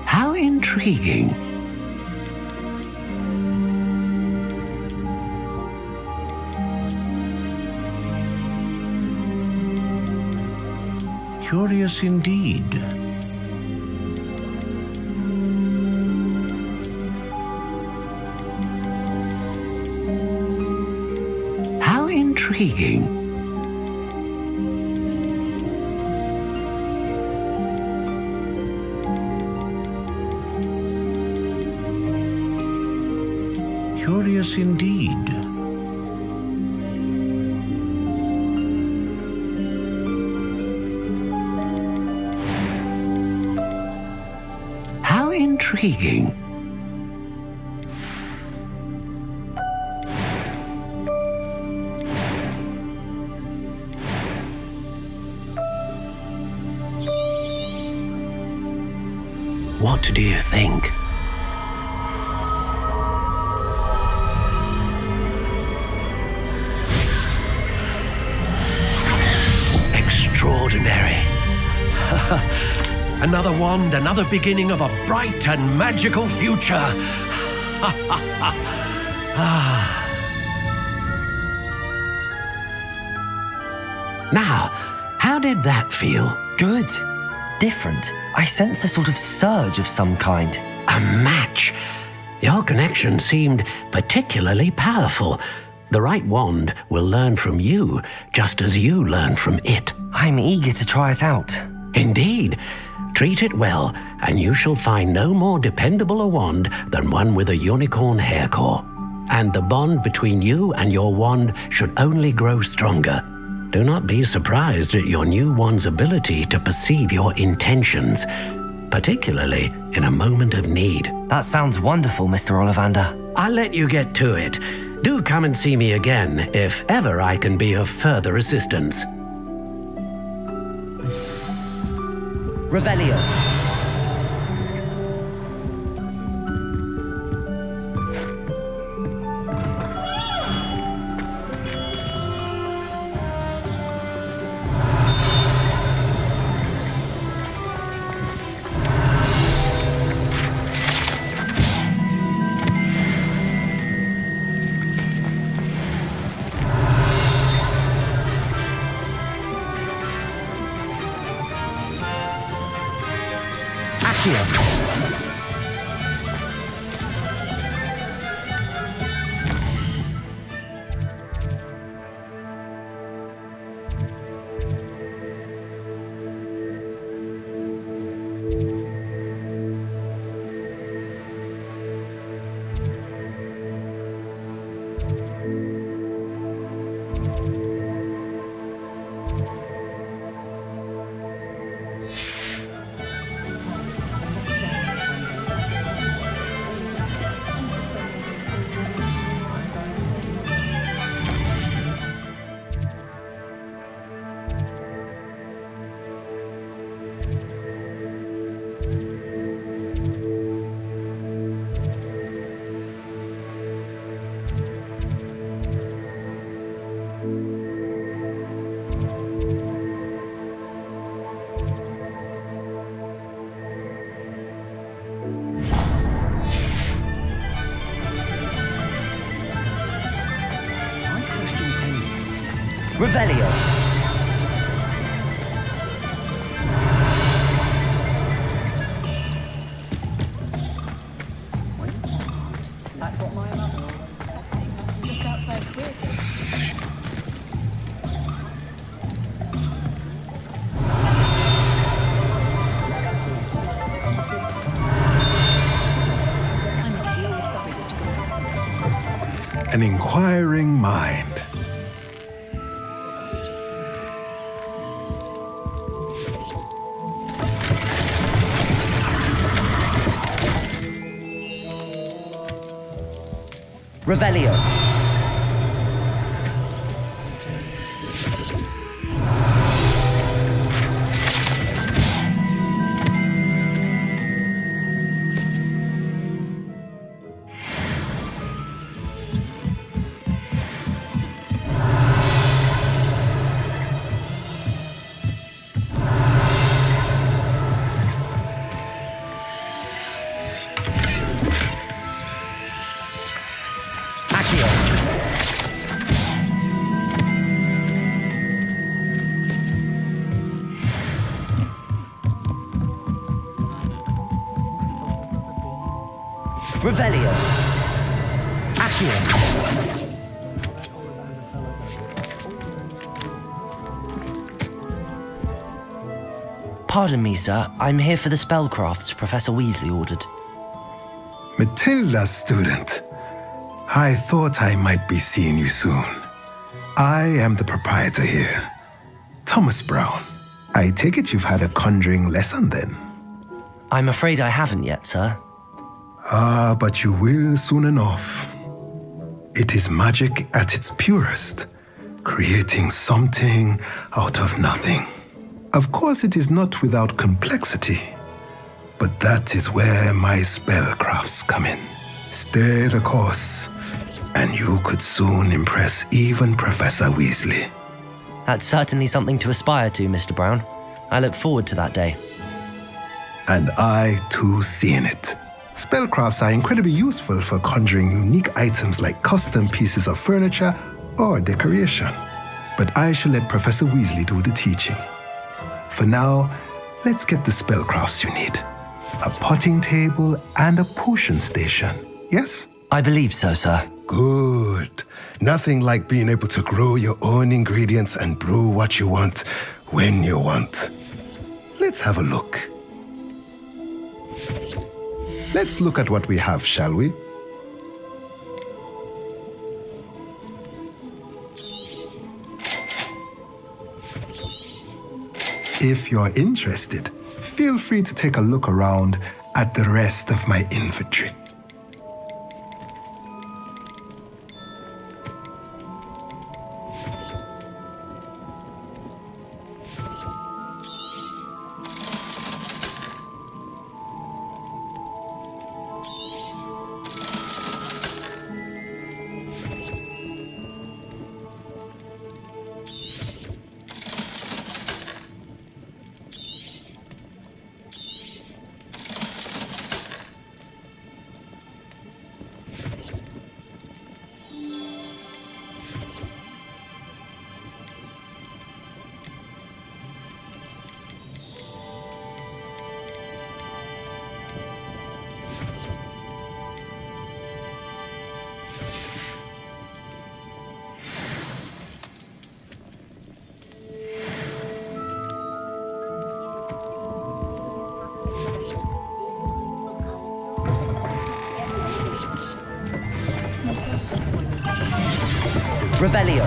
How intriguing. Curious indeed. How intriguing. Curious indeed. How intriguing. What do you think? Extraordinary. Another wand, another beginning of a bright and magical future. Now, how did that feel? Good. Different. I sensed a sort of surge of some kind. A match. Your connection seemed particularly powerful. The right wand will learn from you, just as you learn from it. I'm eager to try it out. Indeed. Treat it well, and you shall find no more dependable a wand than one with a unicorn hair core. And the bond between you and your wand should only grow stronger. Do not be surprised at your new wand's ability to perceive your intentions, particularly in a moment of need. That sounds wonderful, Mr. Ollivander. I'll let you get to it. Do come and see me again if ever I can be of further assistance. Revelio. Revelio. An inquiring mind. Revelio. Revelio. Accio. Pardon me, sir. I'm here for the spellcrafts Professor Weasley ordered. Matilda's student. I thought I might be seeing you soon. I am the proprietor here, Thomas Brown. I take it you've had a conjuring lesson then? I'm afraid I haven't yet, sir. Ah, but you will soon enough. It is magic at its purest, creating something out of nothing. Of course, it is not without complexity, but that is where my spellcrafts come in. Stay the course, and you could soon impress even Professor Weasley. That's certainly something to aspire to, Mr. Brown. I look forward to that day. And I, too, see in it. Spellcrafts are incredibly useful for conjuring unique items like custom pieces of furniture or decoration. But I shall let Professor Weasley do the teaching. For now, let's get the spellcrafts you need. A potting table and a potion station, yes? I believe so, sir. Good. Nothing like being able to grow your own ingredients and brew what you want when you want. Let's have a look. Let's look at what we have, shall we? If you're interested, feel free to take a look around at the rest of my inventory. Revelio.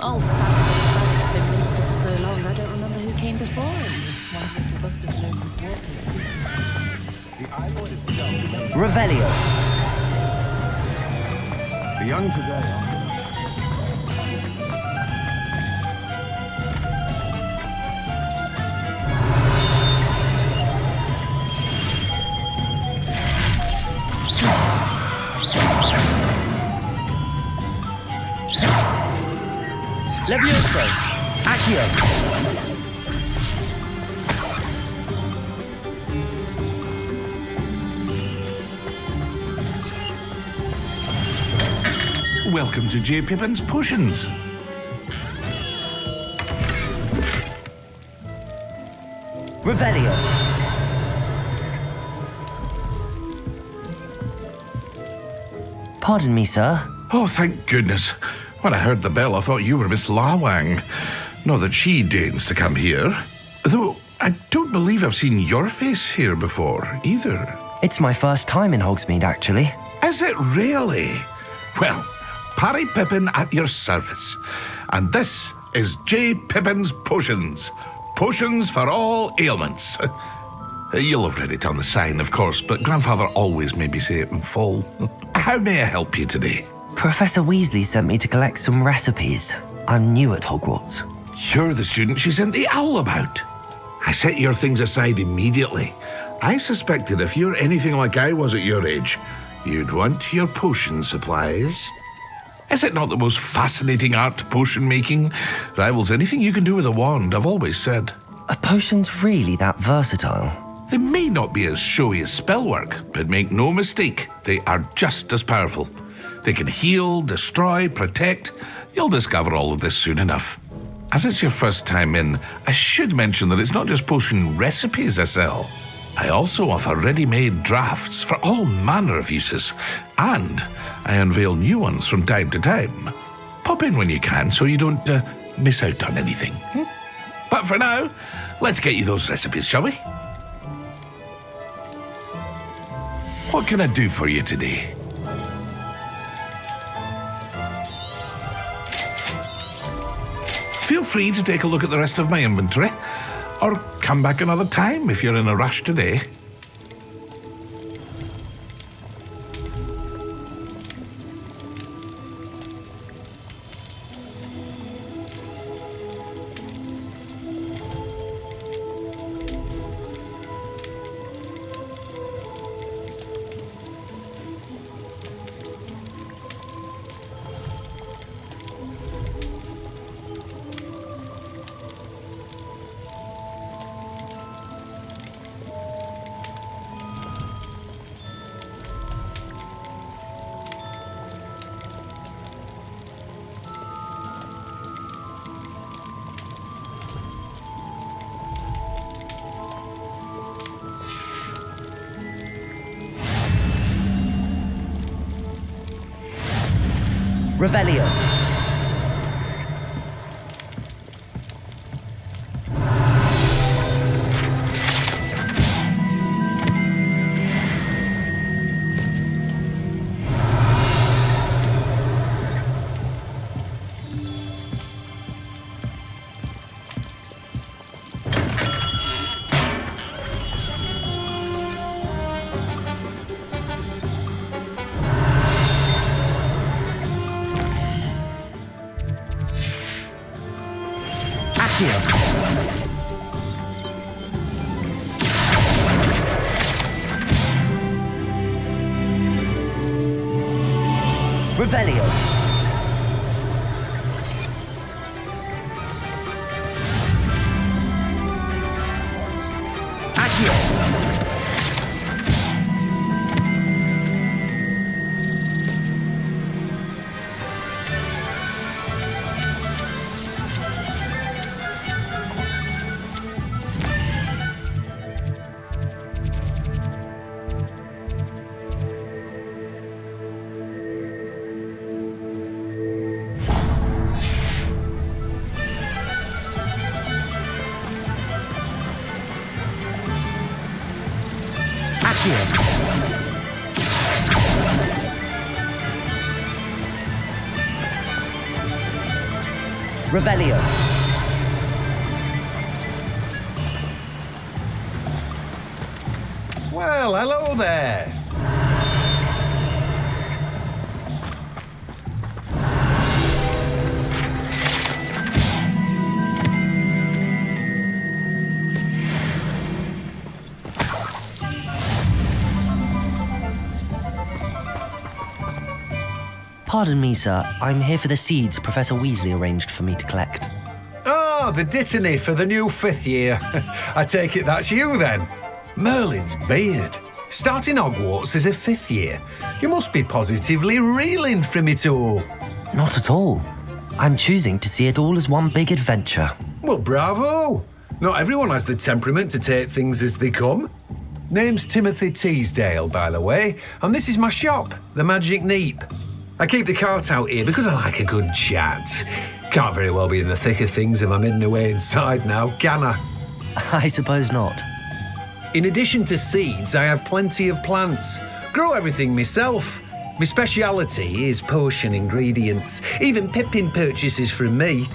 Oh, Spanish been minister for so long, I don't remember who came before him. Revelio. The young today. Levioso. Accio. Welcome to J. Pippin's Potions. Revelio. Pardon me, sir. Oh, thank goodness. When I heard the bell, I thought you were Miss Lawang. Not that she deigns to come here. Though I don't believe I've seen your face here before, either. It's my first time in Hogsmeade, actually. Is it really? Well, Parry Pippin at your service. And this is J. Pippin's Potions. Potions for all ailments. You'll have read it on the sign, of course, but Grandfather always made me say it in full. How may I help you today? Professor Weasley sent me to collect some recipes. I'm new at Hogwarts. You're the student she sent the owl about. I set your things aside immediately. I suspected if you're anything like I was at your age, you'd want your potion supplies. Is it not the most fascinating art, potion making? Rivals anything you can do with a wand, I've always said. Are potions really that versatile? They may not be as showy as spellwork, but make no mistake, they are just as powerful. They can heal, destroy, protect. You'll discover all of this soon enough. As it's your first time in, I should mention that it's not just potion recipes I sell. I also offer ready-made drafts for all manner of uses, and I unveil new ones from time to time. Pop in when you can so you don't miss out on anything. But for now, let's get you those recipes, shall we? What can I do for you today? Feel free to take a look at the rest of my inventory, or come back another time if you're in a rush today. Revelio. Revelio. Accio. Revelio. Well, hello there. Pardon me, sir. I'm here for the seeds Professor Weasley arranged for me to collect. Oh, the dittany for the new 5th year. I take it that's you then. Merlin's beard. Starting Hogwarts as a 5th year. You must be positively reeling from it all. Not at all. I'm choosing to see it all as one big adventure. Well, bravo. Not everyone has the temperament to take things as they come. Name's Timothy Teasdale, by the way, and this is my shop, the Magic Neep. I keep the cart out here because I like a good chat. Can't very well be in the thick of things if I'm hidden away inside now, can I? I suppose not. In addition to seeds, I have plenty of plants. Grow everything myself. My speciality is potion ingredients. Even Pippin purchases from me.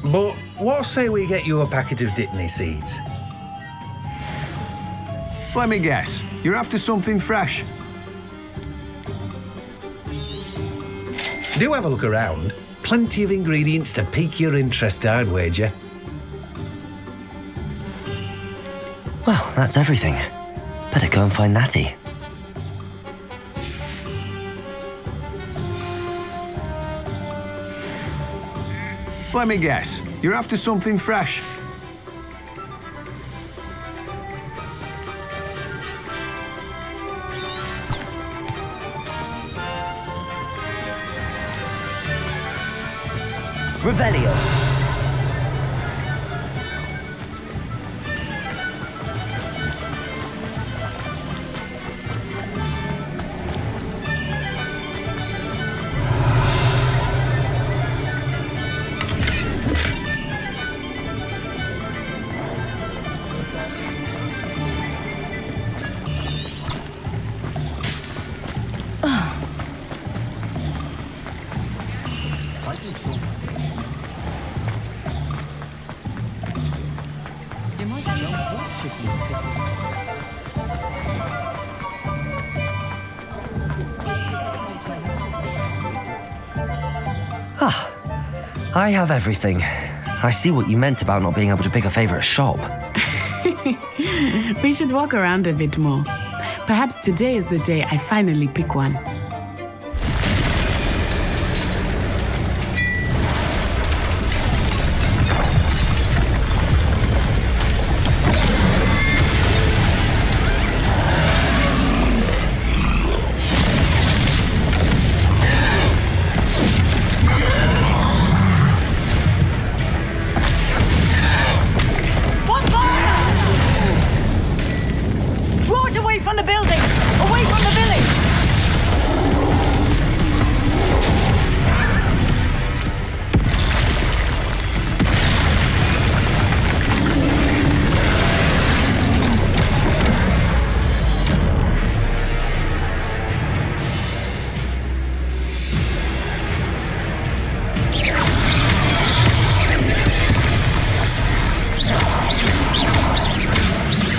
But what say we get you a packet of Dittany seeds? Let me guess. You're after something fresh. Do have a look around. Plenty of ingredients to pique your interest, I'd wager. Well, that's everything. Better go and find Natty. Let me guess. You're after something fresh. Revelio. I have everything. I see what you meant about not being able to pick a favourite shop. We should walk around a bit more. Perhaps today is the day I finally pick one.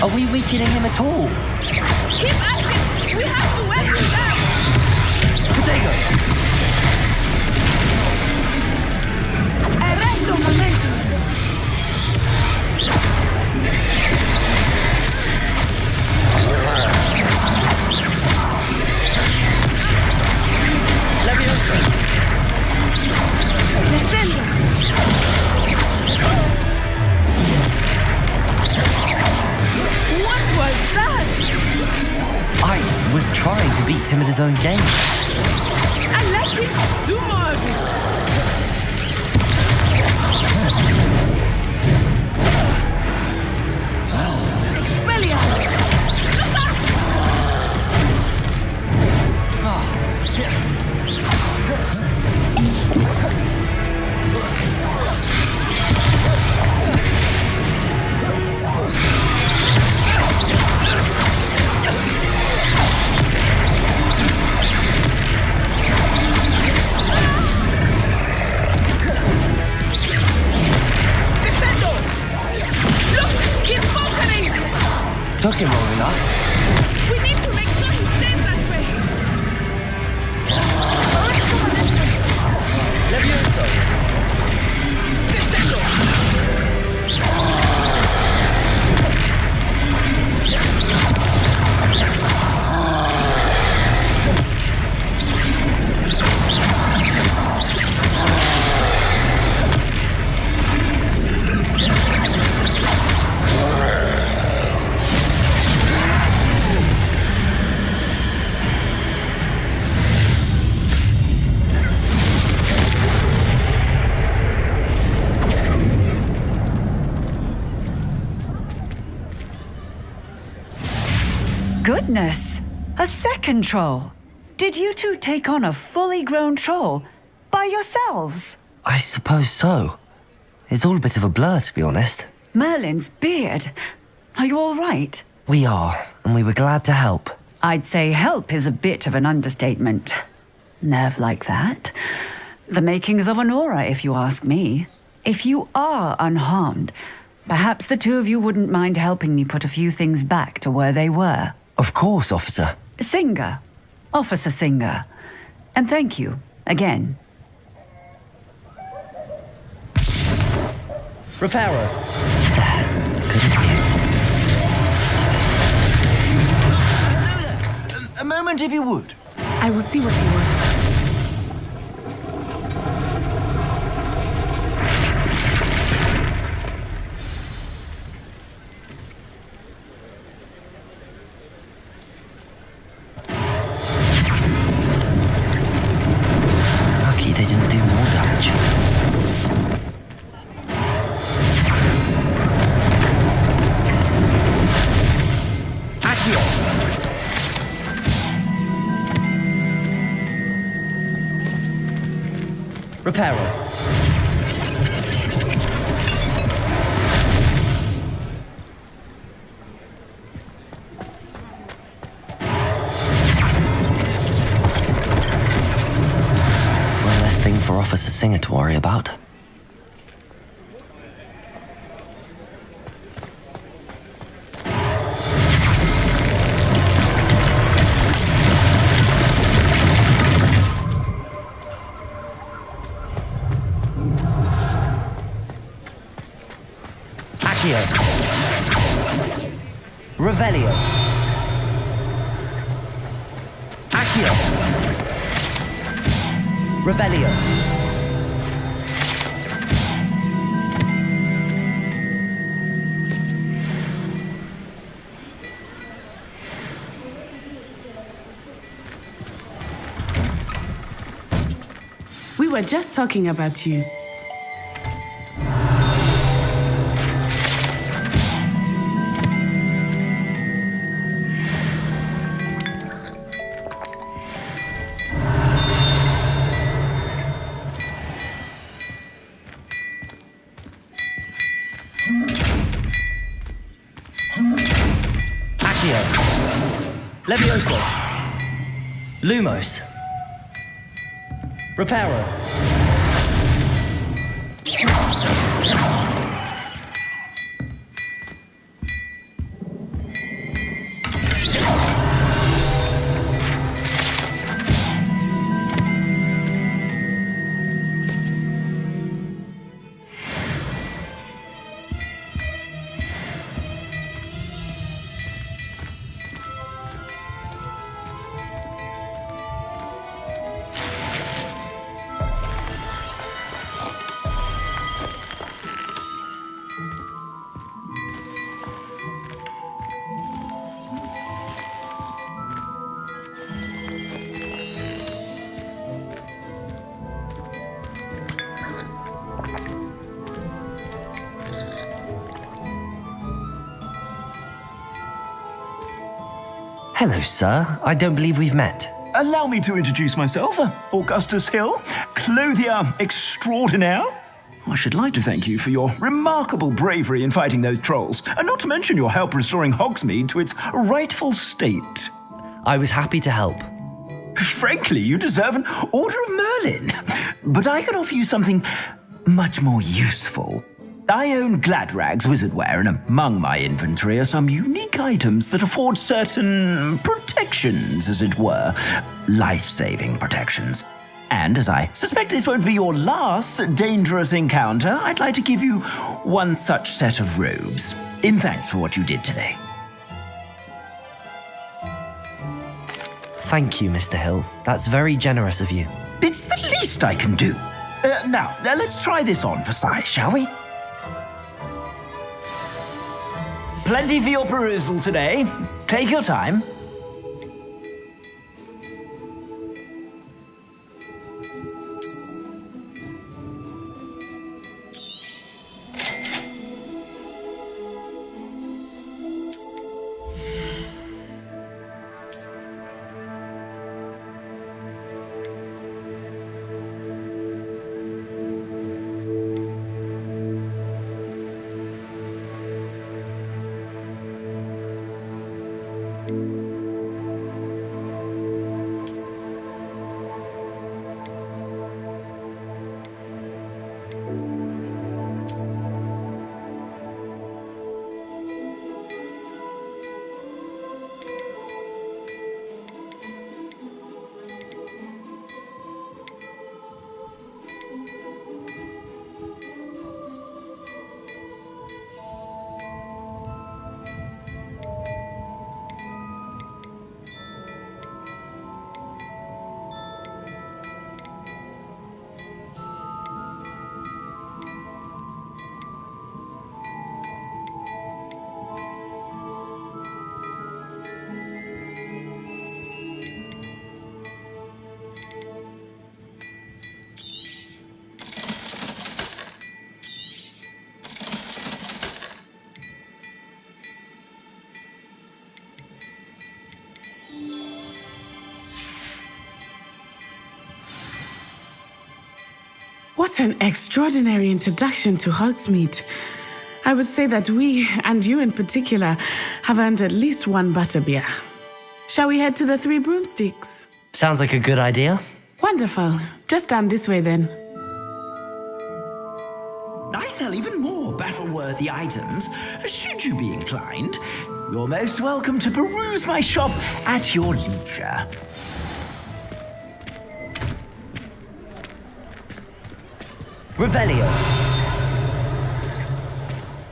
Are we weakening him at all? Keep at it! We have to wear him down! Potato! Arresto momentum! Leviosa! Timida's own game. I like it. Do more of it. Expelliarmus! Took him long enough. We need to make sure he stays that way. Levioso. Descendo. Goodness! A second troll! Did you two take on a fully grown troll by yourselves? I suppose so. It's all a bit of a blur, to be honest. Merlin's beard. Are you all right? We are, and we were glad to help. I'd say help is a bit of an understatement. Nerve like that. The makings of an aura, if you ask me. If you are unharmed, perhaps the two of you wouldn't mind helping me put a few things back to where they were. Of course, officer. Singer. Officer Singer. And thank you, again. Reparo. Good as new. A moment, if you would. I will see what he wants. Lucky they didn't do more damage. Reparo. One less thing for Officer Singer to worry about. Revelio. Accio. Revelio. We were just talking about you. Levioso. Lumos. Reparo. Hello, sir. I don't believe we've met. Allow me to introduce myself, Augustus Hill, clothier extraordinaire. I should like to thank you for your remarkable bravery in fighting those trolls, and not to mention your help restoring Hogsmeade to its rightful state. I was happy to help. Frankly, you deserve an Order of Merlin. But I can offer you something much more useful. I own Gladrag's wizardware, and among my inventory are some unique items that afford certain protections, as it were. Life-saving protections. And as I suspect this won't be your last dangerous encounter, I'd like to give you one such set of robes, in thanks for what you did today. Thank you, Mr. Hill. That's very generous of you. It's the least I can do. Now, let's try this on for size, shall we? Plenty for your perusal today. Take your time. What an extraordinary introduction to Hogsmeade. I would say that we, and you in particular, have earned at least one butterbeer. Shall we head to the Three Broomsticks? Sounds like a good idea. Wonderful. Just down this way then. I sell even more battle-worthy items. Should you be inclined, you're most welcome to peruse my shop at your leisure. Revelio.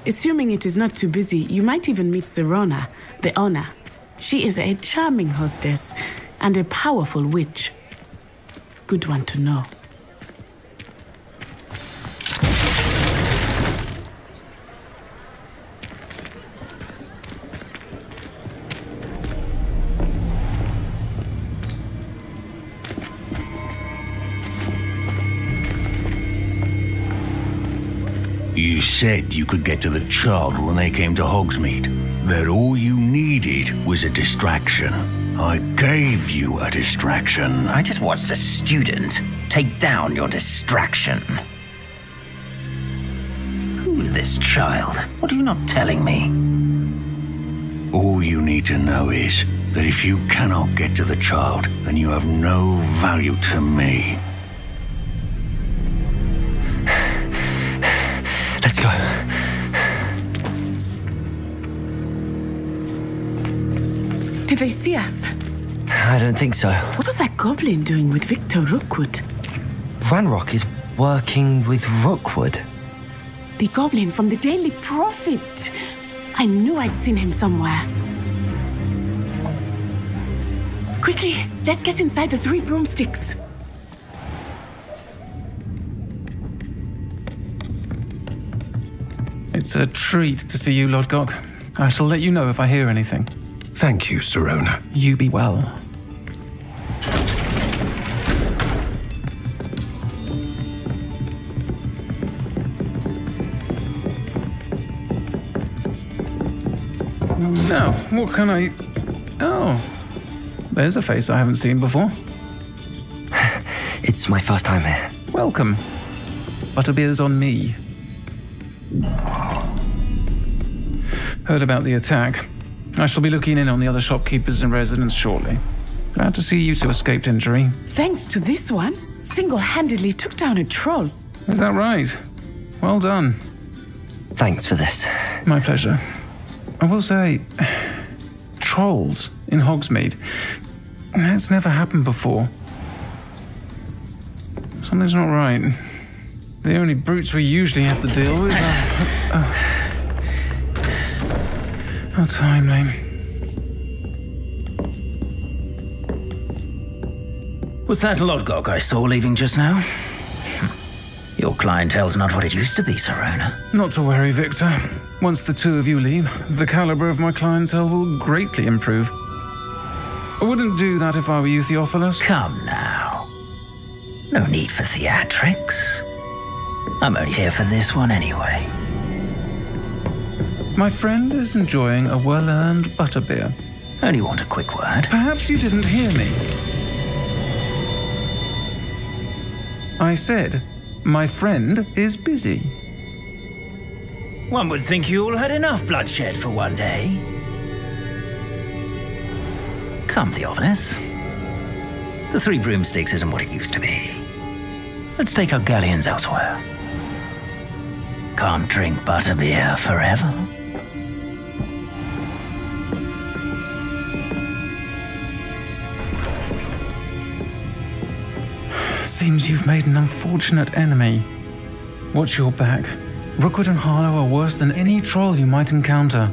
Assuming it is not too busy, you might even meet Serona, the owner. She is a charming hostess and a powerful witch. Good one to know. You said you could get to the child when they came to Hogsmeade. That all you needed was a distraction. I gave you a distraction. I just watched a student take down your distraction. Who's this child? What are you not telling me? All you need to know is that if you cannot get to the child, then you have no value to me. Let's go. Did they see us? I don't think so. What was that goblin doing with Victor Rookwood? Ranrock is working with Rookwood. The goblin from the Daily Prophet. I knew I'd seen him somewhere. Quickly, let's get inside the Three Broomsticks. It's a treat to see you, Lodgok. I shall let you know if I hear anything. Thank you, Serona. You be well. Now, what can I... Oh, there's a face I haven't seen before. It's my first time here. Welcome. Butterbeer's on me. Heard about the attack. I shall be looking in on the other shopkeepers and residents shortly. Glad to see you two escaped injury. Thanks to this one, single-handedly took down a troll. Is that right? Well done. Thanks for this. My pleasure. I will say, trolls in Hogsmeade. That's never happened before. Something's not right. The only brutes we usually have to deal with are... How timely. Was that Lodgok I saw leaving just now? Your clientele's not what it used to be, Serona. Not to worry, Victor. Once the two of you leave, the caliber of my clientele will greatly improve. I wouldn't do that if I were you, Theophilus. Come now. No need for theatrics. I'm only here for this one anyway. My friend is enjoying a well-earned butterbeer. Only want a quick word. Perhaps you didn't hear me. I said, my friend is busy. One would think you all had enough bloodshed for one day. Come, Theophilus. The Three Broomsticks isn't what it used to be. Let's take our galleons elsewhere. Can't drink butterbeer forever. Seems you've made an unfortunate enemy. Watch your back. Rookwood and Harlow are worse than any troll you might encounter.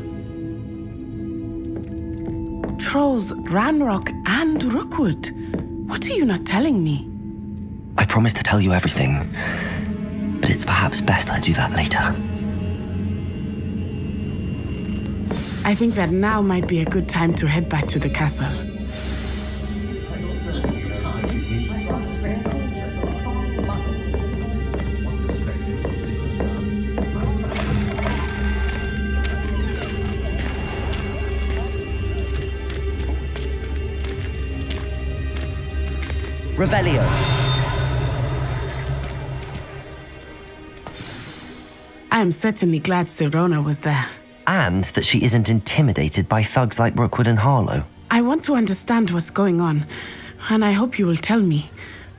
Trolls, Ranrock, and Rookwood. What are you not telling me? I promised to tell you everything, but it's perhaps best I do that later. I think that now might be a good time to head back to the castle. Revelio. I am certainly glad Serona was there. And that she isn't intimidated by thugs like Rookwood and Harlow. I want to understand what's going on, and I hope you will tell me.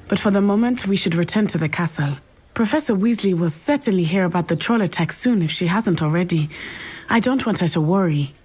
But for the moment, we should return to the castle. Professor Weasley will certainly hear about the troll attack soon if she hasn't already. I don't want her to worry.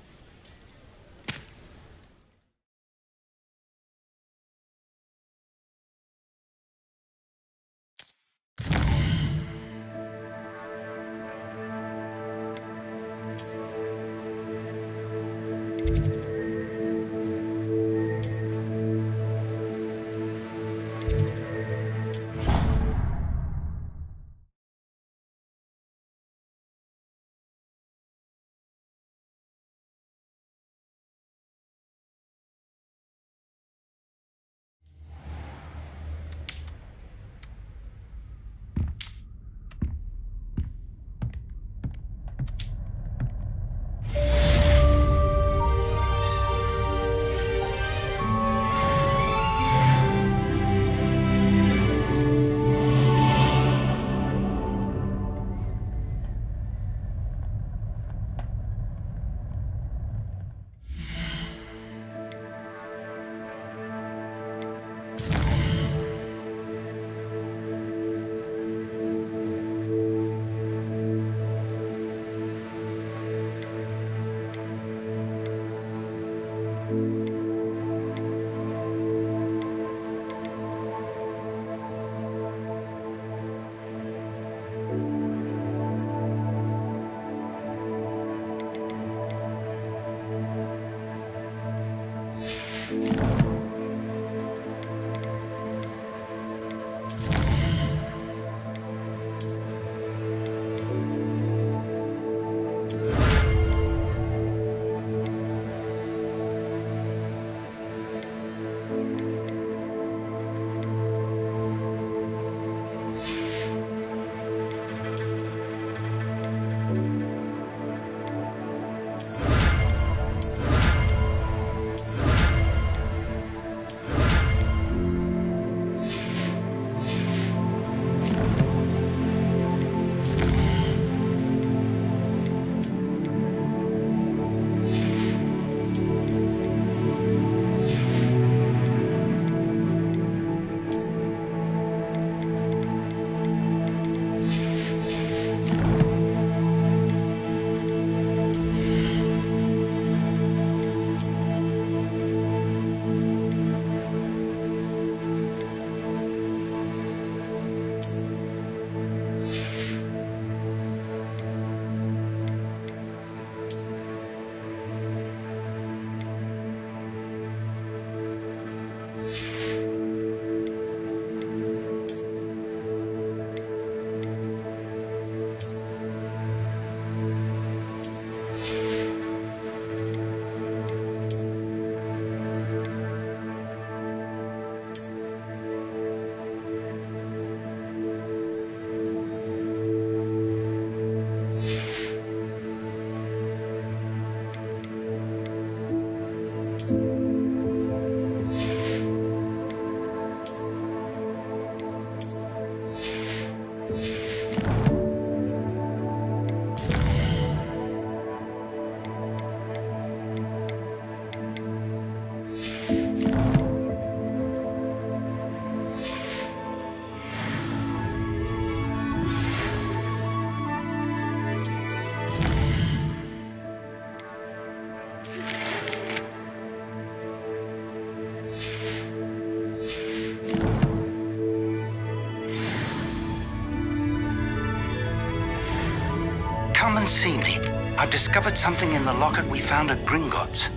Come and see me. I've discovered something in the locket we found at Gringotts.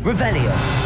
Revelio.